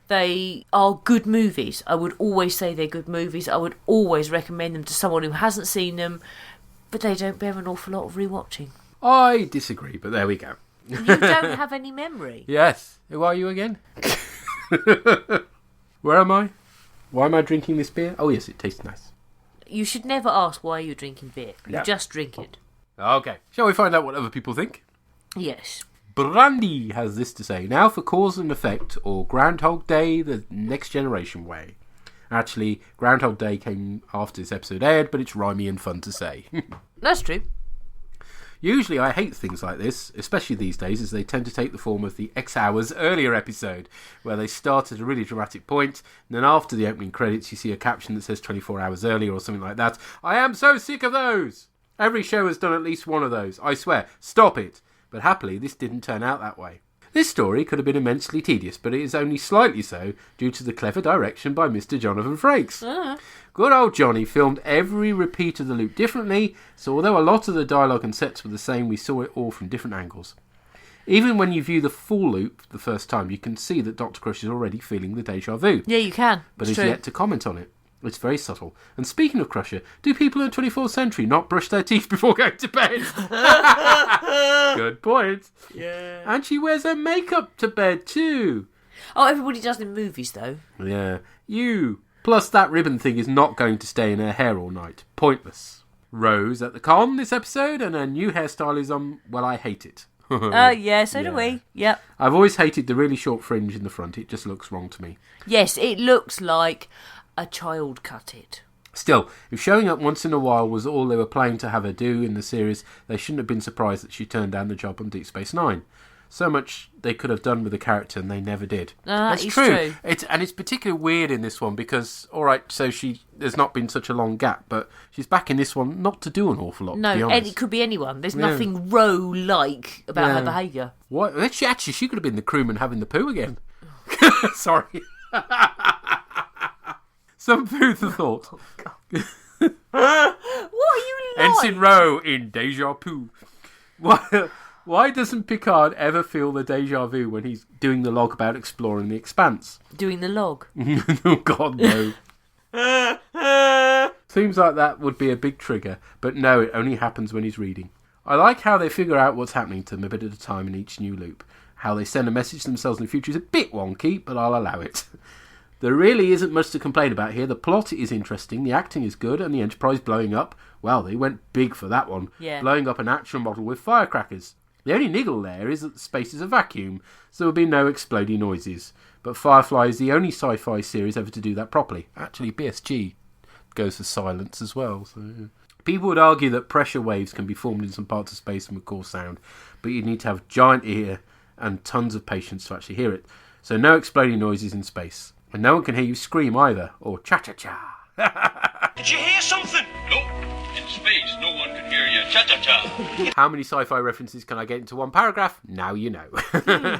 S2: they are good movies. I would always say they're good movies. I would always recommend them to someone who hasn't seen them, but they don't bear an awful lot of rewatching.
S3: I disagree, but there we go.
S2: You don't have any memory.
S3: Yes. Who are you again? Where am I? Why am I drinking this beer? Oh, yes, it tastes nice.
S2: You should never ask why you're drinking beer. You
S3: No.
S2: just drink it.
S3: Okay. Shall we find out what other people think?
S2: Yes.
S3: Brandy has this to say. Now for Cause and Effect, or Groundhog Day the Next Generation way. Actually, Groundhog Day came after this episode aired, but it's rhymey and fun to say.
S2: That's true.
S3: Usually I hate things like this, especially these days, as they tend to take the form of the X Hours earlier episode, where they start at a really dramatic point, and then after the opening credits you see a caption that says 24 hours earlier or something like that. I am so sick of those! Every show has done at least one of those. I swear. Stop it! But happily, this didn't turn out that way. This story could have been immensely tedious, but it is only slightly so due to the clever direction by Mr. Jonathan Frakes. Good old Johnny filmed every repeat of the loop differently, so although a lot of the dialogue and sets were the same, we saw it all from different angles. Even when you view the full loop the first time, you can see that Dr. Crush is already feeling the déjà vu.
S2: Yeah, you can.
S3: But
S2: It's
S3: is
S2: true.
S3: yet to comment on it. It's very subtle. And speaking of Crusher, do people in the 24th century not brush their teeth before going to bed? Good point.
S2: Yeah.
S3: And she wears her makeup to bed too.
S2: Oh, everybody does in movies, though.
S3: Yeah. You. Plus that ribbon thing is not going to stay in her hair all night. Pointless. Rose at the con this episode, and her new hairstyle is well, I hate it.
S2: Yeah, so do we. Yep.
S3: I've always hated the really short fringe in the front. It just looks wrong to me.
S2: Yes, it looks like a child cut it.
S3: Still, if showing up once in a while was all they were planning to have her do in the series, they shouldn't have been surprised that she turned down the job on Deep Space Nine. So much they could have done with the character, and they never did. That's
S2: it's
S3: true.
S2: true.
S3: It's particularly weird in this one because, all right, so there's not been such a long gap, but she's back in this one not to do an awful lot. To be
S2: No,
S3: honest.
S2: and it could be anyone. There's nothing Roe-like about her behaviour.
S3: What? She could have been the crewman having the poo again. Sorry. Some food for thought.
S2: Oh, God. What are you like?
S3: Ensign Rowe in Deja Vu. Why doesn't Picard ever feel the deja vu when he's doing the log about exploring the expanse?
S2: Doing the log?
S3: Oh, God, no. Seems like that would be a big trigger, but no, it only happens when he's reading. I like how they figure out what's happening to them a bit at a time in each new loop. How they send a message to themselves in the future is a bit wonky, but I'll allow it. There really isn't much to complain about here. The plot is interesting, the acting is good, and the Enterprise blowing up, well, they went big for that one.
S2: Yeah.
S3: Blowing up an action model with firecrackers. The only niggle there is that the space is a vacuum, so there will be no exploding noises. But Firefly is the only sci-fi series ever to do that properly. Actually, BSG goes for silence as well. So people would argue that pressure waves can be formed in some parts of space and would cause sound, but you need to have a giant ear and tons of patience to actually hear it. So no exploding noises in space. And no one can hear you scream either, or cha-cha-cha.
S19: Did you hear something? Nope. In space, no one can hear you. Cha-cha-cha.
S3: How many sci-fi references can I get into one paragraph? Now you know.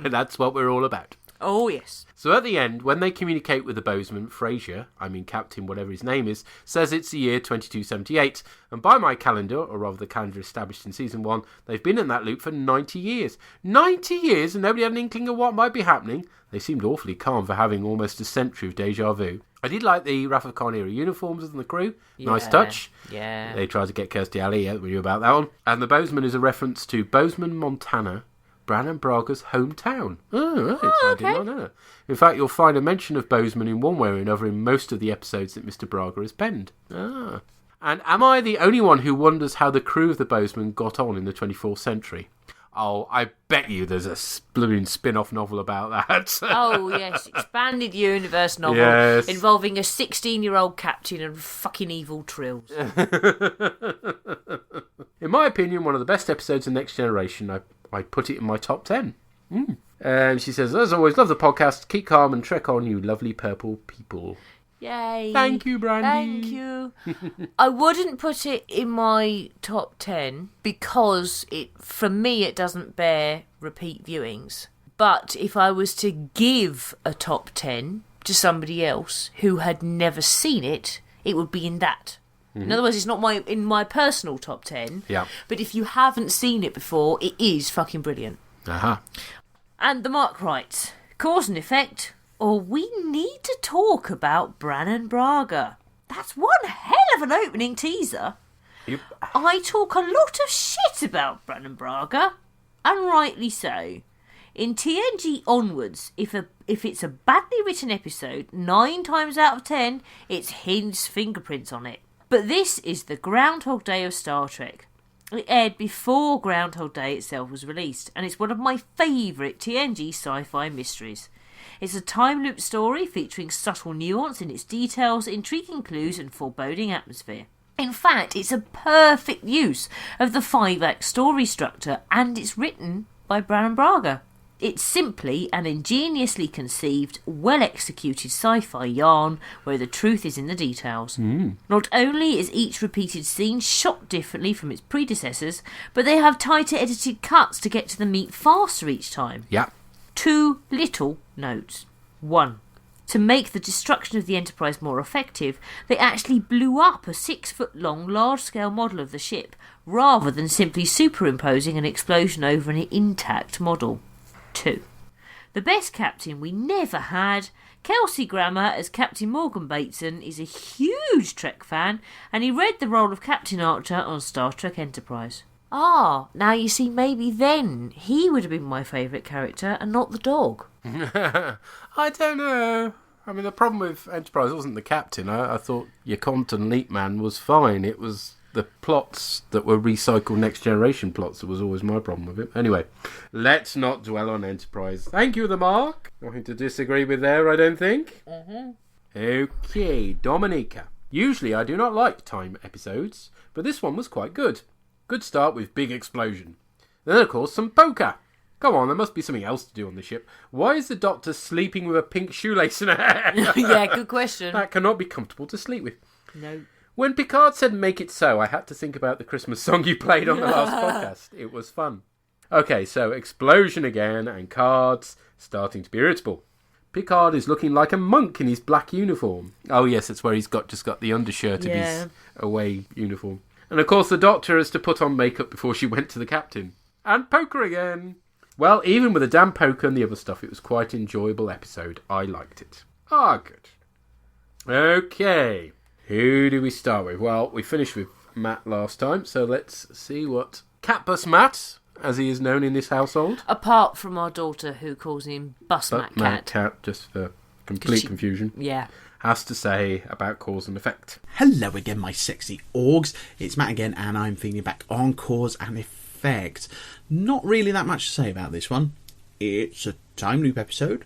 S3: That's what we're all about.
S2: Oh, yes.
S3: So at the end, when they communicate with the Bozeman, Frasier, Captain whatever his name is, says it's the year 2278, and by my calendar, or rather the calendar established in Season 1, they've been in that loop for 90 years. 90 years and nobody had an inkling of what might be happening? They seemed awfully calm for having almost a century of deja vu. I did like the Wrath of Khan era uniforms of the crew. Nice
S2: Yeah,
S3: touch.
S2: yeah.
S3: They tried to get Kirstie Alley, yeah, we knew about that one. And the Bozeman is a reference to Bozeman, Montana, Brannon Braga's hometown. Oh, right. I did not know that. In fact, you'll find a mention of Bozeman in one way or another in most of the episodes that Mr. Braga has penned. Ah. And am I the only one who wonders how the crew of the Bozeman got on in the 24th century? Oh, I bet you there's a blooming spin-off novel about that.
S2: Oh, yes. Expanded universe novel
S3: Yes.
S2: involving a 16-year-old captain and fucking evil trills.
S3: In my opinion, one of the best episodes of Next Generation. I put it in my top 10. And she says, as always, love the podcast. Keep calm and trek on, you lovely purple people.
S2: Yay.
S3: Thank you, Brandy.
S2: Thank you. I wouldn't put it in my top 10 because for me it doesn't bear repeat viewings. But if I was to give a top 10 to somebody else who had never seen it, it would be in that. In other words, it's not in my personal top 10.
S3: Yeah.
S2: But if you haven't seen it before, it is fucking brilliant.
S3: Uh-huh.
S2: And the Mark writes, cause and effect, or we need to talk about Brannon Braga. That's one hell of an opening teaser.
S3: Yep.
S2: I talk a lot of shit about Brannon Braga, and rightly so. In TNG onwards, if it's a badly written episode, 9 times out of 10, it's Hind's fingerprints on it. But this is the Groundhog Day of Star Trek. It aired before Groundhog Day itself was released, and it's one of my favourite TNG sci-fi mysteries. It's a time loop story featuring subtle nuance in its details, intriguing clues and foreboding atmosphere. In fact, it's a perfect use of the 5-act story structure, and it's written by Brannon Braga. It's simply an ingeniously conceived, well-executed sci-fi yarn where the truth is in the details. Not only is each repeated scene shot differently from its predecessors, but they have tighter edited cuts to get to the meat faster each time.
S3: Yeah.
S2: 2 little notes. 1. To make the destruction of the Enterprise more effective, they actually blew up a 6-foot-long large-scale model of the ship, rather than simply superimposing an explosion over an intact model. 2. The best captain we never had, Kelsey Grammer as Captain Morgan Bateson, is a huge Trek fan, and he read the role of Captain Archer on Star Trek Enterprise. Ah, now you see, maybe then he would have been my favourite character and not the dog.
S3: I don't know. I mean, the problem with Enterprise wasn't the captain. I thought your Compton Leap Man was fine. It was the plots that were recycled Next Generation plots that was always my problem with it. Anyway, let's not dwell on Enterprise. Thank you, the Mark. Nothing to disagree with there, I don't think. Okay, Dominica. Usually I do not like time episodes, but this one was quite good. Good start with big explosion. Then, of course, some poker. Come on, there must be something else to do on the ship. Why is the Doctor sleeping with a pink shoelace in her hair?
S2: Yeah, good question.
S3: That cannot be comfortable to sleep with.
S2: No.
S3: When Picard said make it so, I had to think about the Christmas song you played on the last podcast. It was fun. Okay, so explosion again and cards starting to be irritable. Picard is looking like a monk in his black uniform. Oh yes, it's where he's just got the undershirt of his away uniform. And of course the Doctor has to put on makeup before she went to the captain. And poker again. Well, even with the damn poker and the other stuff, it was quite an enjoyable episode. I liked it. Ah, good. Okay. Who do we start with? Well, we finished with Matt last time, so let's see what Catbus Matt, as he is known in this household.
S2: Apart from our daughter, who calls him Bus Matt Cat.
S3: Matt Cat, just for complete confusion.
S2: Yeah.
S3: Has to say about cause and effect.
S14: Hello again, my sexy orgs. It's Matt again, and I'm feeding back on cause and effect. Not really that much to say about this one. It's a time loop episode.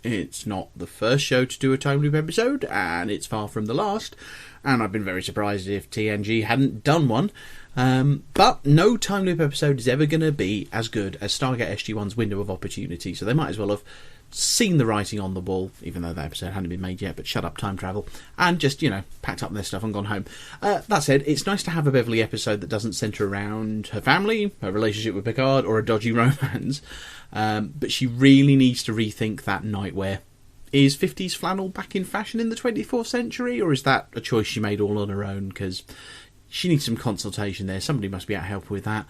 S14: It's not the first show to do a time loop episode, and it's far from the last. And I've been very surprised if TNG hadn't done one. But no time loop episode is ever going to be as good as Stargate SG-1's Window of Opportunity, so they might as well have seen the writing on the wall, even though that episode hadn't been made yet, but shut up time travel, and just, packed up their stuff and gone home. That said, it's nice to have a Beverly episode that doesn't centre around her family, her relationship with Picard, or a dodgy romance, but she really needs to rethink that nightwear. Is 50s flannel back in fashion in the 24th century, or is that a choice she made all on her own? Because she needs some consultation there. Somebody must be able to help with that.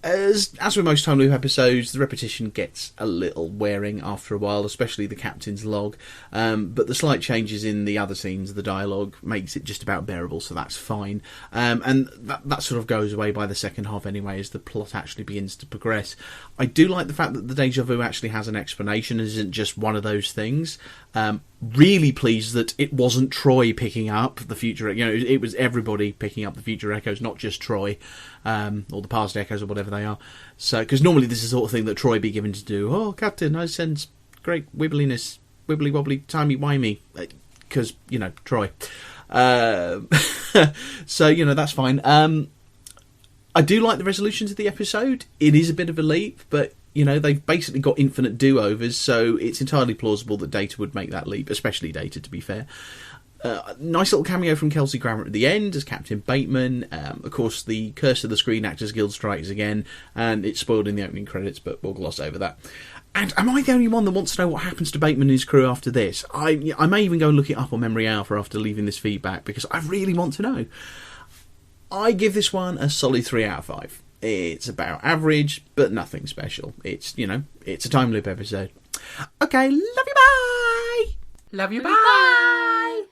S14: As with most time loop episodes, the repetition gets a little wearing after a while, especially the captain's log. But the slight changes in the other scenes, the dialogue, makes it just about bearable, so that's fine. And that sort of goes away by the second half anyway, as the plot actually begins to progress. I do like the fact that the deja vu actually has an explanation, isn't just one of those things. Really pleased that it wasn't Troy picking up the future, it was everybody picking up the future echoes, not just Troy, or the past echoes or whatever they are. So, because normally this is the sort of thing that Troy be given to do. Oh, Captain, I sense great wibbliness, wibbly wobbly, timey wimey, because Troy. So that's fine. I do like the resolution to the episode. It is a bit of a leap, but You know, they've basically got infinite do-overs, so it's entirely plausible that Data would make that leap, especially Data, to be fair. Nice little cameo from Kelsey Grammer at the end as Captain Bateman. Of course, the Curse of the Screen Actors Guild strikes again, and it's spoiled in the opening credits, but we'll gloss over that. And am I the only one that wants to know what happens to Bateman and his crew after this? I may even go and look it up on Memory Alpha after leaving this feedback, because I really want to know. I give this one a solid 3 out of 5. It's about average, but nothing special. It's, you know, it's a time loop episode. Okay, love you, bye!
S3: Love you, bye!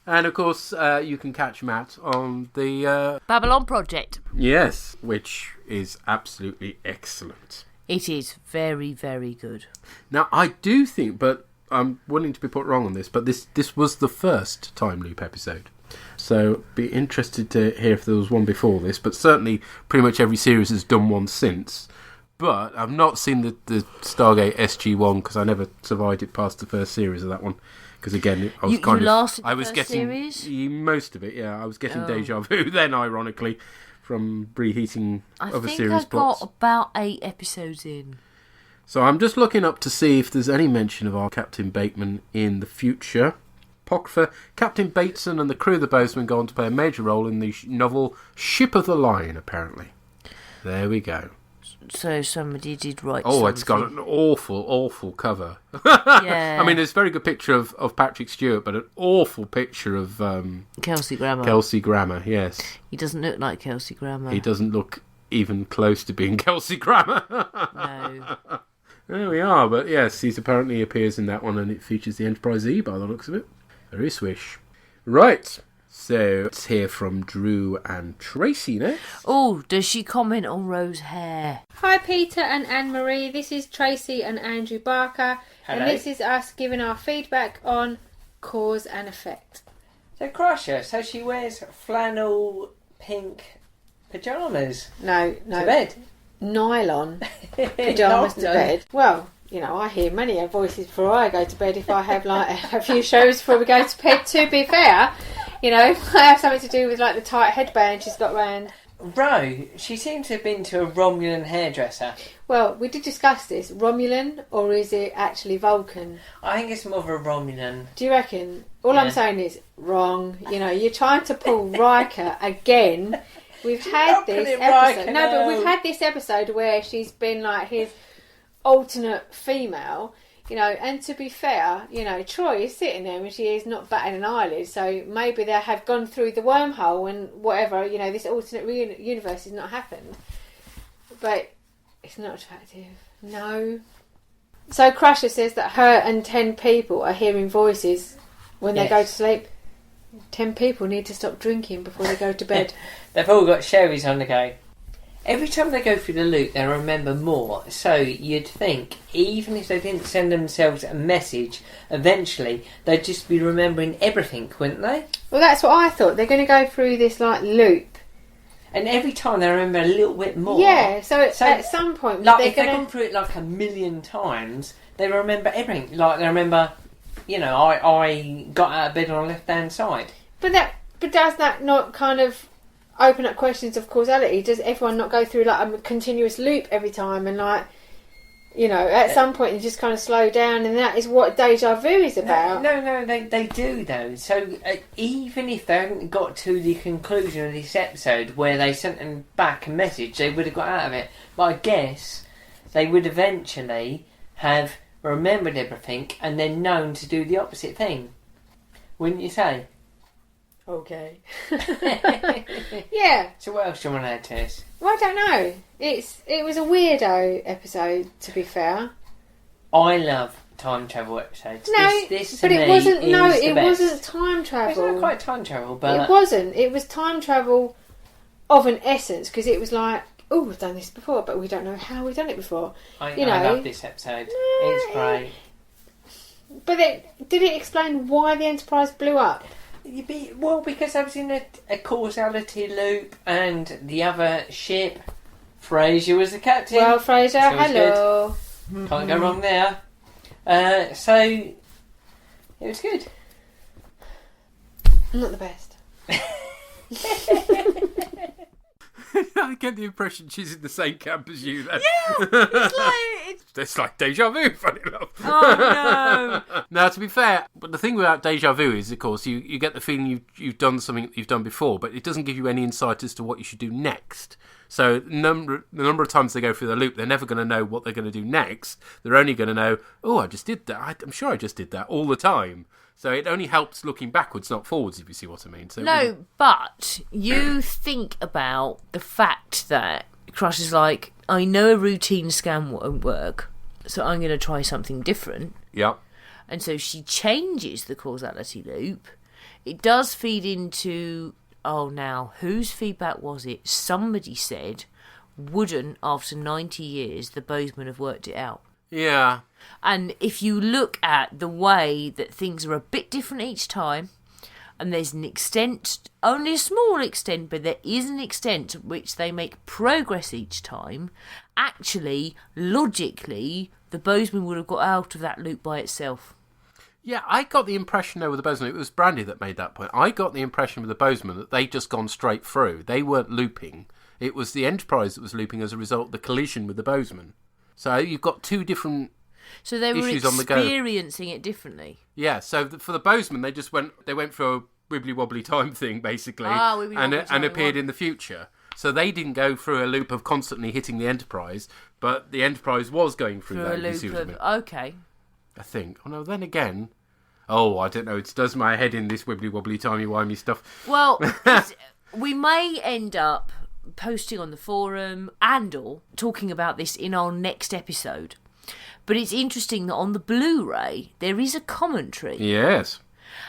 S3: And of course, you can catch Matt on the
S2: Babylon Project.
S3: Yes, which is absolutely excellent.
S2: It is very, very good.
S3: Now, I do think, but I'm willing to be put wrong on this, but this was the first time loop episode. So, be interested to hear if there was one before this, but certainly pretty much every series has done one since. But I've not seen the Stargate SG-1 because I never survived it past the first series of that one. Because again, I was getting
S2: series?
S3: Most of it. Yeah, I was getting deja vu then, ironically, from reheating other series plots.
S2: I got about 8 episodes in.
S3: So I'm just looking up to see if there's any mention of our Captain Bateman in the future. Apocrypha, Captain Bateson and the crew of the Bozeman go on to play a major role in the novel Ship of the Line, apparently. There we go.
S2: So somebody did write
S3: something. It's got an awful cover.
S2: Yeah.
S3: I mean, there's a very good picture of Patrick Stewart, but an awful picture of
S2: Kelsey Grammer.
S3: Kelsey Grammer, yes.
S2: He doesn't look like Kelsey Grammer.
S3: He doesn't look even close to being Kelsey Grammer.
S2: No.
S3: There we are, but yes, he apparently appears in that one, and it features the Enterprise E by the looks of it. Very swish. Right, so let's hear from Drew and Tracy next.
S2: Oh, does she comment on Rose's hair?
S11: Hi Peter and Anne-Marie, this is Tracy and Andrew Barker.
S9: Hello.
S11: And this is us giving our feedback on Cause and Effect.
S9: So Crusher, so she wears flannel pink pyjamas
S11: No.
S9: to bed.
S11: Nylon pyjamas to bed. Well, you know, I hear many voices before I go to bed if I have like a few shows before we go to bed. To be fair, you know, I have something to do with like the tight headband she's got round.
S9: Ro, she seems to have been to a Romulan hairdresser.
S11: Well, we did discuss this. Romulan, or is it actually Vulcan?
S9: I think it's more of a Romulan.
S11: Do you reckon? All I'm saying is wrong. You know, you're trying to pull Riker again. We've had this episode. No, but we've had this episode where she's been like his alternate female, you know, and to be fair, you know, Troy is sitting there and she is not batting an eyelid, so maybe they have gone through the wormhole and whatever, you know, this alternate universe has not happened. But it's not attractive. No. So Crusher says that her and 10 people are hearing voices when they go to sleep. 10 people need to stop drinking before they go to bed.
S9: They've all got sherries on the go. Every time they go through the loop, they remember more. So you'd think, even if they didn't send themselves a message, eventually they'd just be remembering everything, wouldn't they?
S11: Well, that's what I thought. They're going to go through this like loop,
S9: and every time they remember a little bit more.
S11: Yeah. So at some point,
S9: like if they've gone through it like 1,000,000 times, they remember everything. Like they remember, you know, I got out of bed on the left-hand side.
S11: But does that not kind of open up questions of causality? Does everyone not go through like a continuous loop every time, and like, you know, at some point you just kind of slow down, and that is what deja vu is about?
S9: No, they do though. So even if they hadn't got to the conclusion of this episode where they sent them back a message, they would have got out of it. But I guess they would eventually have remembered everything and then known to do the opposite thing. Wouldn't you say?
S11: Okay. Yeah.
S9: So what else do you want to add to this?
S11: Well, I don't know. It was a weirdo episode, to be fair.
S9: I love time travel episodes.
S11: No,
S9: this
S11: but it wasn't. No, it wasn't time travel.
S9: It's not quite time travel, but
S11: it wasn't. It was time travel of an essence, because it was like, oh, we've done this before, but we don't know how we've done it before.
S9: I love this episode. It's great.
S11: But did it explain why the Enterprise blew up?
S9: Well, because I was in a causality loop, and the other ship, Frasier was the captain.
S11: Well, Frasier,
S9: so
S11: hello.
S9: Good. Can't go wrong there. So it was good.
S11: Not the best.
S3: I get the impression she's in the same camp as you then.
S2: Yeah, it's like
S3: It's like deja vu, funny enough.
S2: Oh, no.
S3: Now, to be fair, but the thing about deja vu is, of course, you get the feeling you've done something that you've done before, but it doesn't give you any insight as to what you should do next. So the number of times they go through the loop, they're never going to know what they're going to do next. They're only going to know, oh, I just did that. I'm sure I just did that all the time. So it only helps looking backwards, not forwards, if you see what I mean. So
S2: no, but you think about the fact that Crush is like, I know a routine scan won't work, so I'm going to try something different.
S3: Yeah.
S2: And so she changes the causality loop. It does feed into, now, whose feedback was it? Somebody said, wouldn't, after 90 years, the Bozeman have worked it out?
S3: Yeah.
S2: And if you look at the way that things are a bit different each time, and there's an extent, only a small extent, but there is an extent to which they make progress each time, actually, logically, the Bozeman would have got out of that loop by itself.
S3: Yeah, I got the impression, though, with the Bozeman, it was Brandy that made that point. I got the impression with the Bozeman that they'd just gone straight through. They weren't looping. It was the Enterprise that was looping as a result of the collision with the Bozeman. So you've got two different
S2: So they were
S3: issues on the go.
S2: experiencing it differently.
S3: Yeah, so for the Bozeman, they went through a wibbly-wobbly time thing, basically, and appeared in the future. So they didn't go through a loop of constantly hitting the Enterprise, but the Enterprise was going through that.
S2: A loop of, okay.
S3: I think. Oh, no, then again... Oh, I don't know. It does my head in this wibbly-wobbly, timey-wimey stuff.
S2: Well, we may end up posting on the forum and/or talking about this in our next episode. But it's interesting that on the Blu-ray, there is a commentary.
S3: Yes.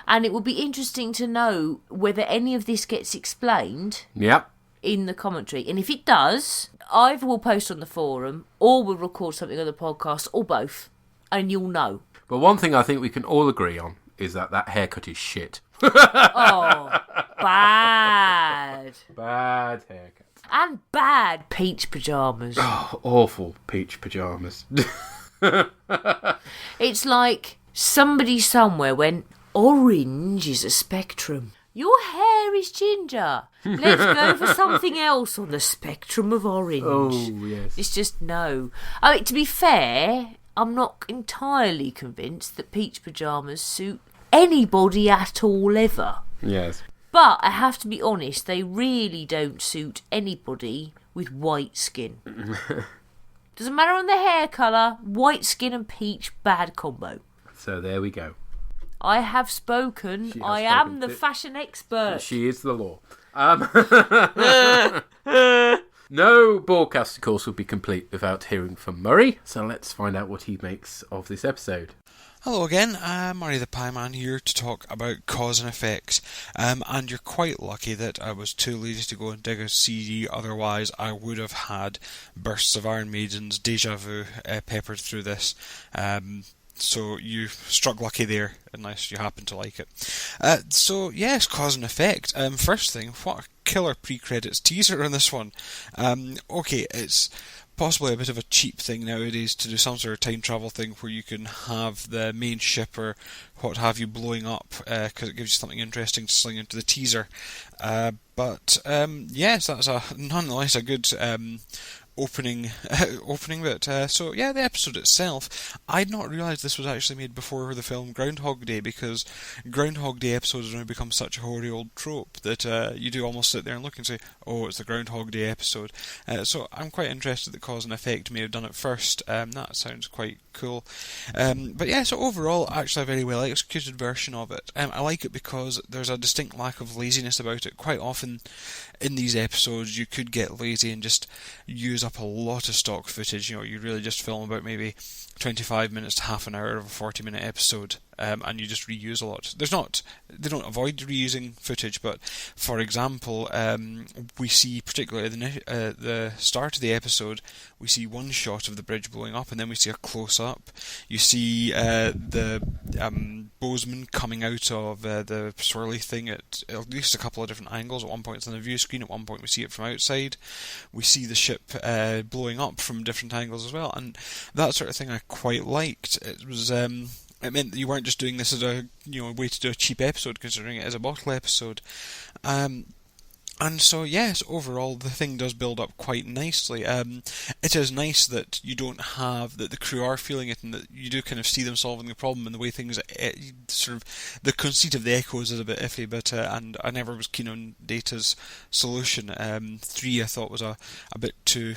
S2: And it would be interesting to know whether any of this gets explained in the commentary. And if it does, either we'll post on the forum or we'll record something on the podcast or both. And you'll know.
S3: But one thing I think we can all agree on is that haircut is shit.
S2: Oh, bad.
S3: Bad haircut.
S2: And bad peach pyjamas.
S3: Oh, awful peach pyjamas.
S2: It's like somebody somewhere went, orange is a spectrum. Your hair is ginger. Let's go for something else on the spectrum of orange.
S3: Oh, yes.
S2: It's just no. I mean, to be fair, I'm not entirely convinced that peach pyjamas suit anybody at all ever.
S3: Yes.
S2: But I have to be honest, they really don't suit anybody with white skin. Doesn't matter on the hair colour, white skin and peach, bad combo.
S3: So there we go.
S2: I have spoken. I am the fashion expert.
S3: She is the law. No bOrgCast, of course, would be complete without hearing from Murray, so let's find out what he makes of this episode.
S10: Hello again, I'm Murray the Pie Man here to talk about cause and effect. And you're quite lucky that I was too lazy to go and dig a CD, otherwise I would have had bursts of Iron Maiden's Deja Vu peppered through this. So you struck lucky there, unless you happen to like it. So yes, cause and effect. First thing, what a killer pre-credits teaser on this one. Okay, it's possibly a bit of a cheap thing nowadays to do some sort of time travel thing where you can have the main ship or what have you blowing up because it gives you something interesting to sling into the teaser. But yes, that's nonetheless a good opening bit. So yeah, the episode itself, I'd not realised this was actually made before the film Groundhog Day, because Groundhog Day episodes have now become such a hoary old trope that you do almost sit there and look and say, oh, it's the Groundhog Day episode. So I'm quite interested that Cause and Effect may have done it first. That sounds quite cool. But yeah, so overall, actually a very well executed version of it. I like it because there's a distinct lack of laziness about it. Quite often in these episodes you could get lazy and just use up a lot of stock footage. You know, you really just film about maybe 25 minutes to half an hour of a 40-minute episode, and you just reuse a lot. They don't avoid reusing footage, but for example, we see particularly at the start of the episode, we see one shot of the bridge blowing up, and then we see a close-up. You see the Bozeman coming out of the swirly thing at least a couple of different angles. At one point it's on the view screen, at one point we see it from outside. We see the ship blowing up from different angles as well, and that sort of thing I quite liked. It was it meant that you weren't just doing this as a way to do a cheap episode, considering it as a bottle episode. And so, yes, overall, the thing does build up quite nicely. It is nice that you don't have, that the crew are feeling it, and that you do kind of see them solving the problem, and the way things, sort of, the conceit of the echoes is a bit iffy, but, and I never was keen on Data's solution. 3 I thought was a bit too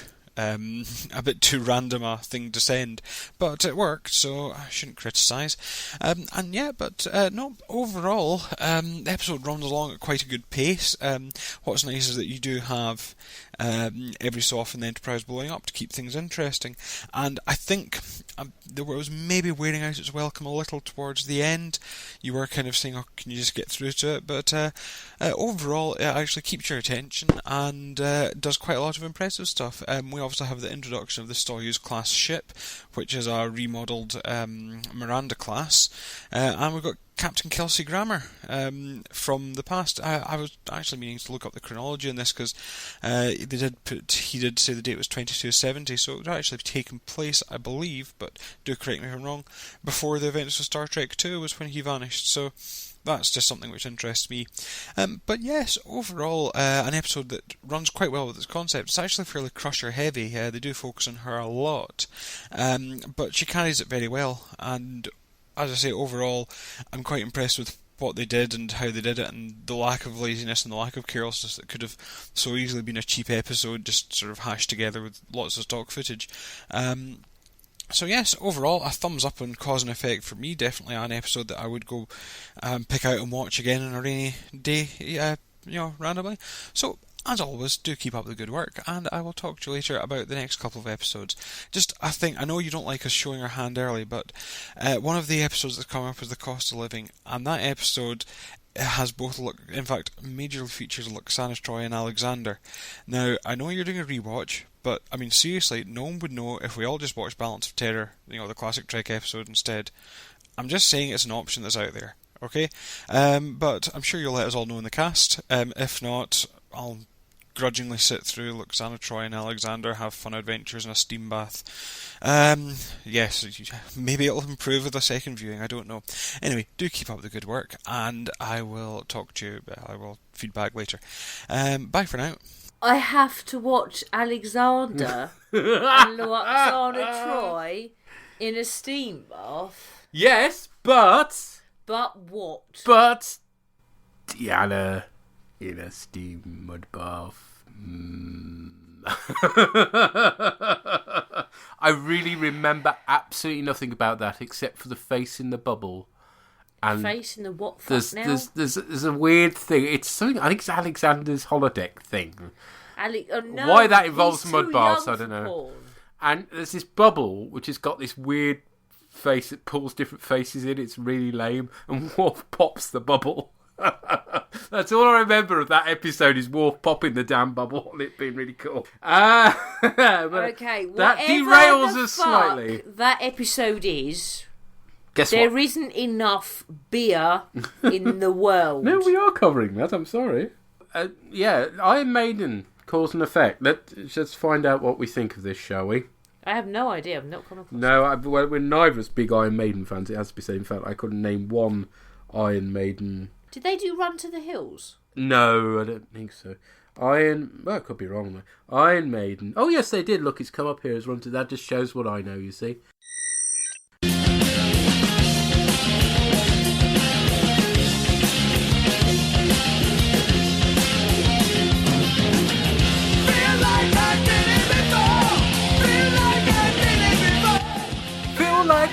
S10: random a thing to send, but it worked, so I shouldn't criticise. No, overall, the episode runs along at quite a good pace. What's nice is that you do have every so often the Enterprise blowing up to keep things interesting, and I think there was maybe wearing out its welcome a little towards the end. You were kind of saying, oh, can you just get through to it? But overall, it actually keeps your attention and does quite a lot of impressive stuff. We obviously have the introduction of the Soyuz class ship, which is a remodelled Miranda class, and we've got Captain Kelsey Grammer from the past. I was actually meaning to look up the chronology on this because he did say the date was 2270, so it would actually have taken place, I believe, but do correct me if I'm wrong, before the events of Star Trek 2 was when he vanished, so that's just something which interests me. But yes, overall, an episode that runs quite well with its concept. It's actually fairly Crusher heavy. They do focus on her a lot, but she carries it very well, and as I say, overall, I'm quite impressed with what they did and how they did it, and the lack of laziness and the lack of carelessness that could have so easily been a cheap episode, just sort of hashed together with lots of stock footage. So yes, overall, a thumbs up on cause and effect for me. Definitely an episode that I would go pick out and watch again on a rainy day, randomly. So, as always, do keep up the good work, and I will talk to you later about the next couple of episodes. Just a thing, I know you don't like us showing our hand early, but one of the episodes that's coming up is the cost of living, and that episode has both, in fact, majorly features Loxana Troy and Alexander. Now, I know you're doing a rewatch, but, I mean, seriously, no one would know if we all just watched Balance of Terror, the classic Trek episode instead. I'm just saying it's an option that's out there, okay? But I'm sure you'll let us all know in the cast. If not, I'll grudgingly sit through Loxana Troy and Alexander have fun adventures in a steam bath. Yes, maybe it'll improve with a second viewing, I don't know. Anyway, do keep up the good work, and I will talk to you, I will feedback later. Bye for now.
S2: I have to watch Alexander and Loxana Troy in a steam bath.
S3: Yes, but...
S2: But what?
S3: But... Diana in a steam mud bath. I really remember absolutely nothing about that except for the face in the bubble. And
S2: face in the what fuck now?
S3: There's a weird thing. It's something, I think it's Alexander's holodeck thing.
S2: No,
S3: why that involves mud baths, I don't know.
S2: Porn. And
S3: there's this bubble which has got this weird face that pulls different faces in. It's really lame. And Worf pops the bubble. That's all I remember of that episode is Worf popping the damn bubble and it being really cool.
S2: Okay,
S3: that derails us slightly.
S2: That episode is...
S3: Guess
S2: there
S3: what?
S2: isn't enough beer in the world.
S3: No, we are covering that, I'm sorry. Iron Maiden, cause and effect. Let's find out what we think of this, shall we?
S2: I have no idea. I've not come across it.
S3: No, we're neither of us big Iron Maiden fans, it has to be said. In fact, I couldn't name one Iron Maiden.
S2: Did they do Run to the Hills?
S3: No, I don't think so. I could be wrong though. Iron Maiden. Oh yes, they did. Look, it's come up here as Run to... That just shows what I know, you see.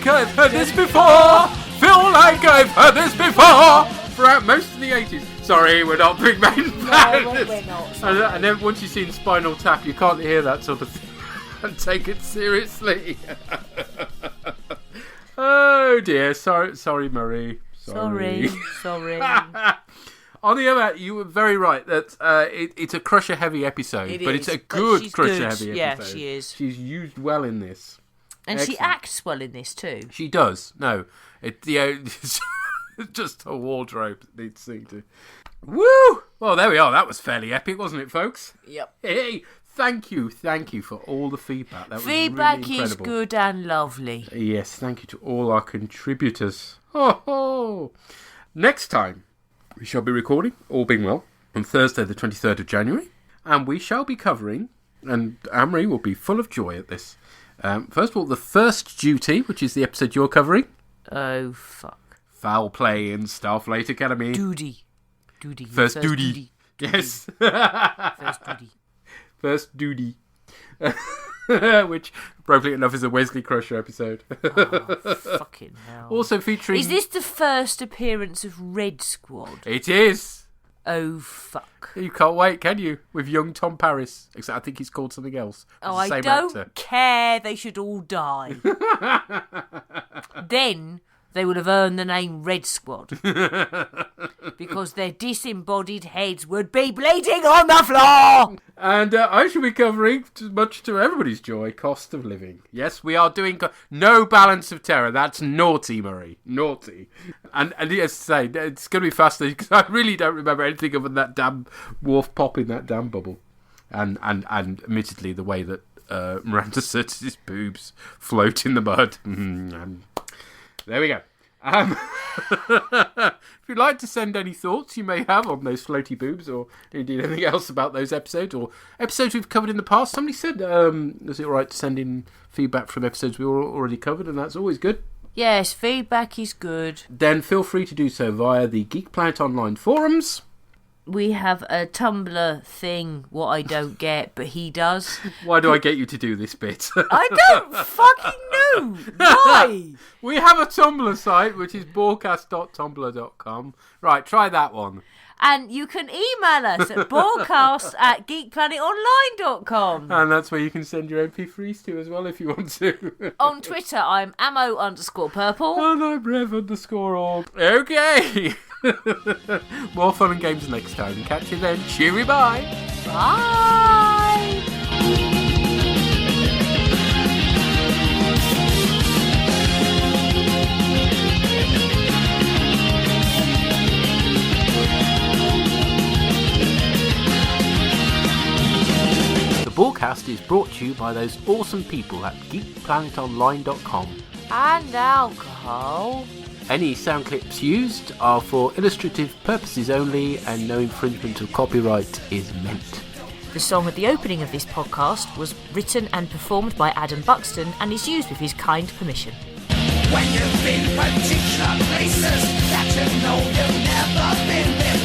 S3: I've heard this before. Feel like I've heard this before. Throughout most of the 80s. Sorry, we're not big Maiden fans.
S2: No, we're not.
S3: And then once you've seen Spinal Tap, you can't hear that sort of thing and take it seriously. Oh dear. Sorry, Marie.
S2: Sorry.
S3: On the other hand, you were very right that it's a Crusher heavy episode, but it's a good Crusher heavy episode.
S2: Yeah, she is.
S3: She's used well in this.
S2: And
S3: Excellent.
S2: she acts well in this too.
S3: She does. No, it's just a wardrobe that needs seeing to. Woo! Well, there we are. That was fairly epic, wasn't it, folks?
S2: Yep.
S3: Hey, thank you for all the feedback. That was
S2: feedback
S3: really incredible.
S2: is good and lovely.
S3: Yes, thank you to all our contributors. Next time, we shall be recording, all being well, on Thursday the 23rd of January. And we shall be covering, and Anne-Marie will be full of joy at this. First of all, The First Duty, which is the episode you're covering.
S2: Oh, fuck.
S3: Foul play in Starfleet Academy.
S2: Doody.
S3: First Doody. Yes.
S2: First Doody.
S3: First Doody. Which, appropriately enough, is a Wesley Crusher episode.
S2: Oh, fucking hell.
S3: Also featuring...
S2: Is this the first appearance of Red Squad?
S3: It is.
S2: Oh, fuck.
S3: You can't wait, can you? With young Tom Paris. Except I think he's called something else.
S2: Oh,
S3: I
S2: don't care. They should all die. Then they would have earned the name Red Squad. Because their disembodied heads would be bleeding on the floor!
S3: And I shall be covering, much to everybody's joy, Cost of Living. Yes, we are doing no Balance of Terror. That's naughty, Murray. Naughty. And yes, say, it's going to be fascinating because I really don't remember anything other than that damn Worf popping that damn bubble. And admittedly, the way that Miranda Curtis's boobs float in the mud. And there we go. If you'd like to send any thoughts you may have on those floaty boobs, or indeed anything else about those episodes, or episodes we've covered in the past, somebody said, is it alright to send in feedback from episodes we already covered, and that's always good.
S2: Yes, feedback is good.
S3: Then feel free to do so via the Geek Planet Online forums.
S2: We have a Tumblr thing, what I don't get, but he does.
S3: Why do I get you to do this bit?
S2: I don't fucking know. Why?
S3: We have a Tumblr site, which is bOrgCast.tumblr.com. Right, try that one.
S2: And you can email us at bOrgCast@geekplanetonline.com.
S3: And that's where you can send your MP3s to as well if you want to.
S2: On Twitter, I'm ammo_purple.
S3: And I'm Rev_org. Okay. More fun and games next time. Catch you then. Cheery bye.
S2: Bye.
S3: The bOrgCast is brought to you by those awesome people at geekplanetonline.com.
S2: And alcohol.
S3: Any sound clips used are for illustrative purposes only, and no infringement of copyright is meant.
S2: The song at the opening of this podcast was written and performed by Adam Buxton and is used with his kind permission.
S4: When you've been particular places that you know you've never been before.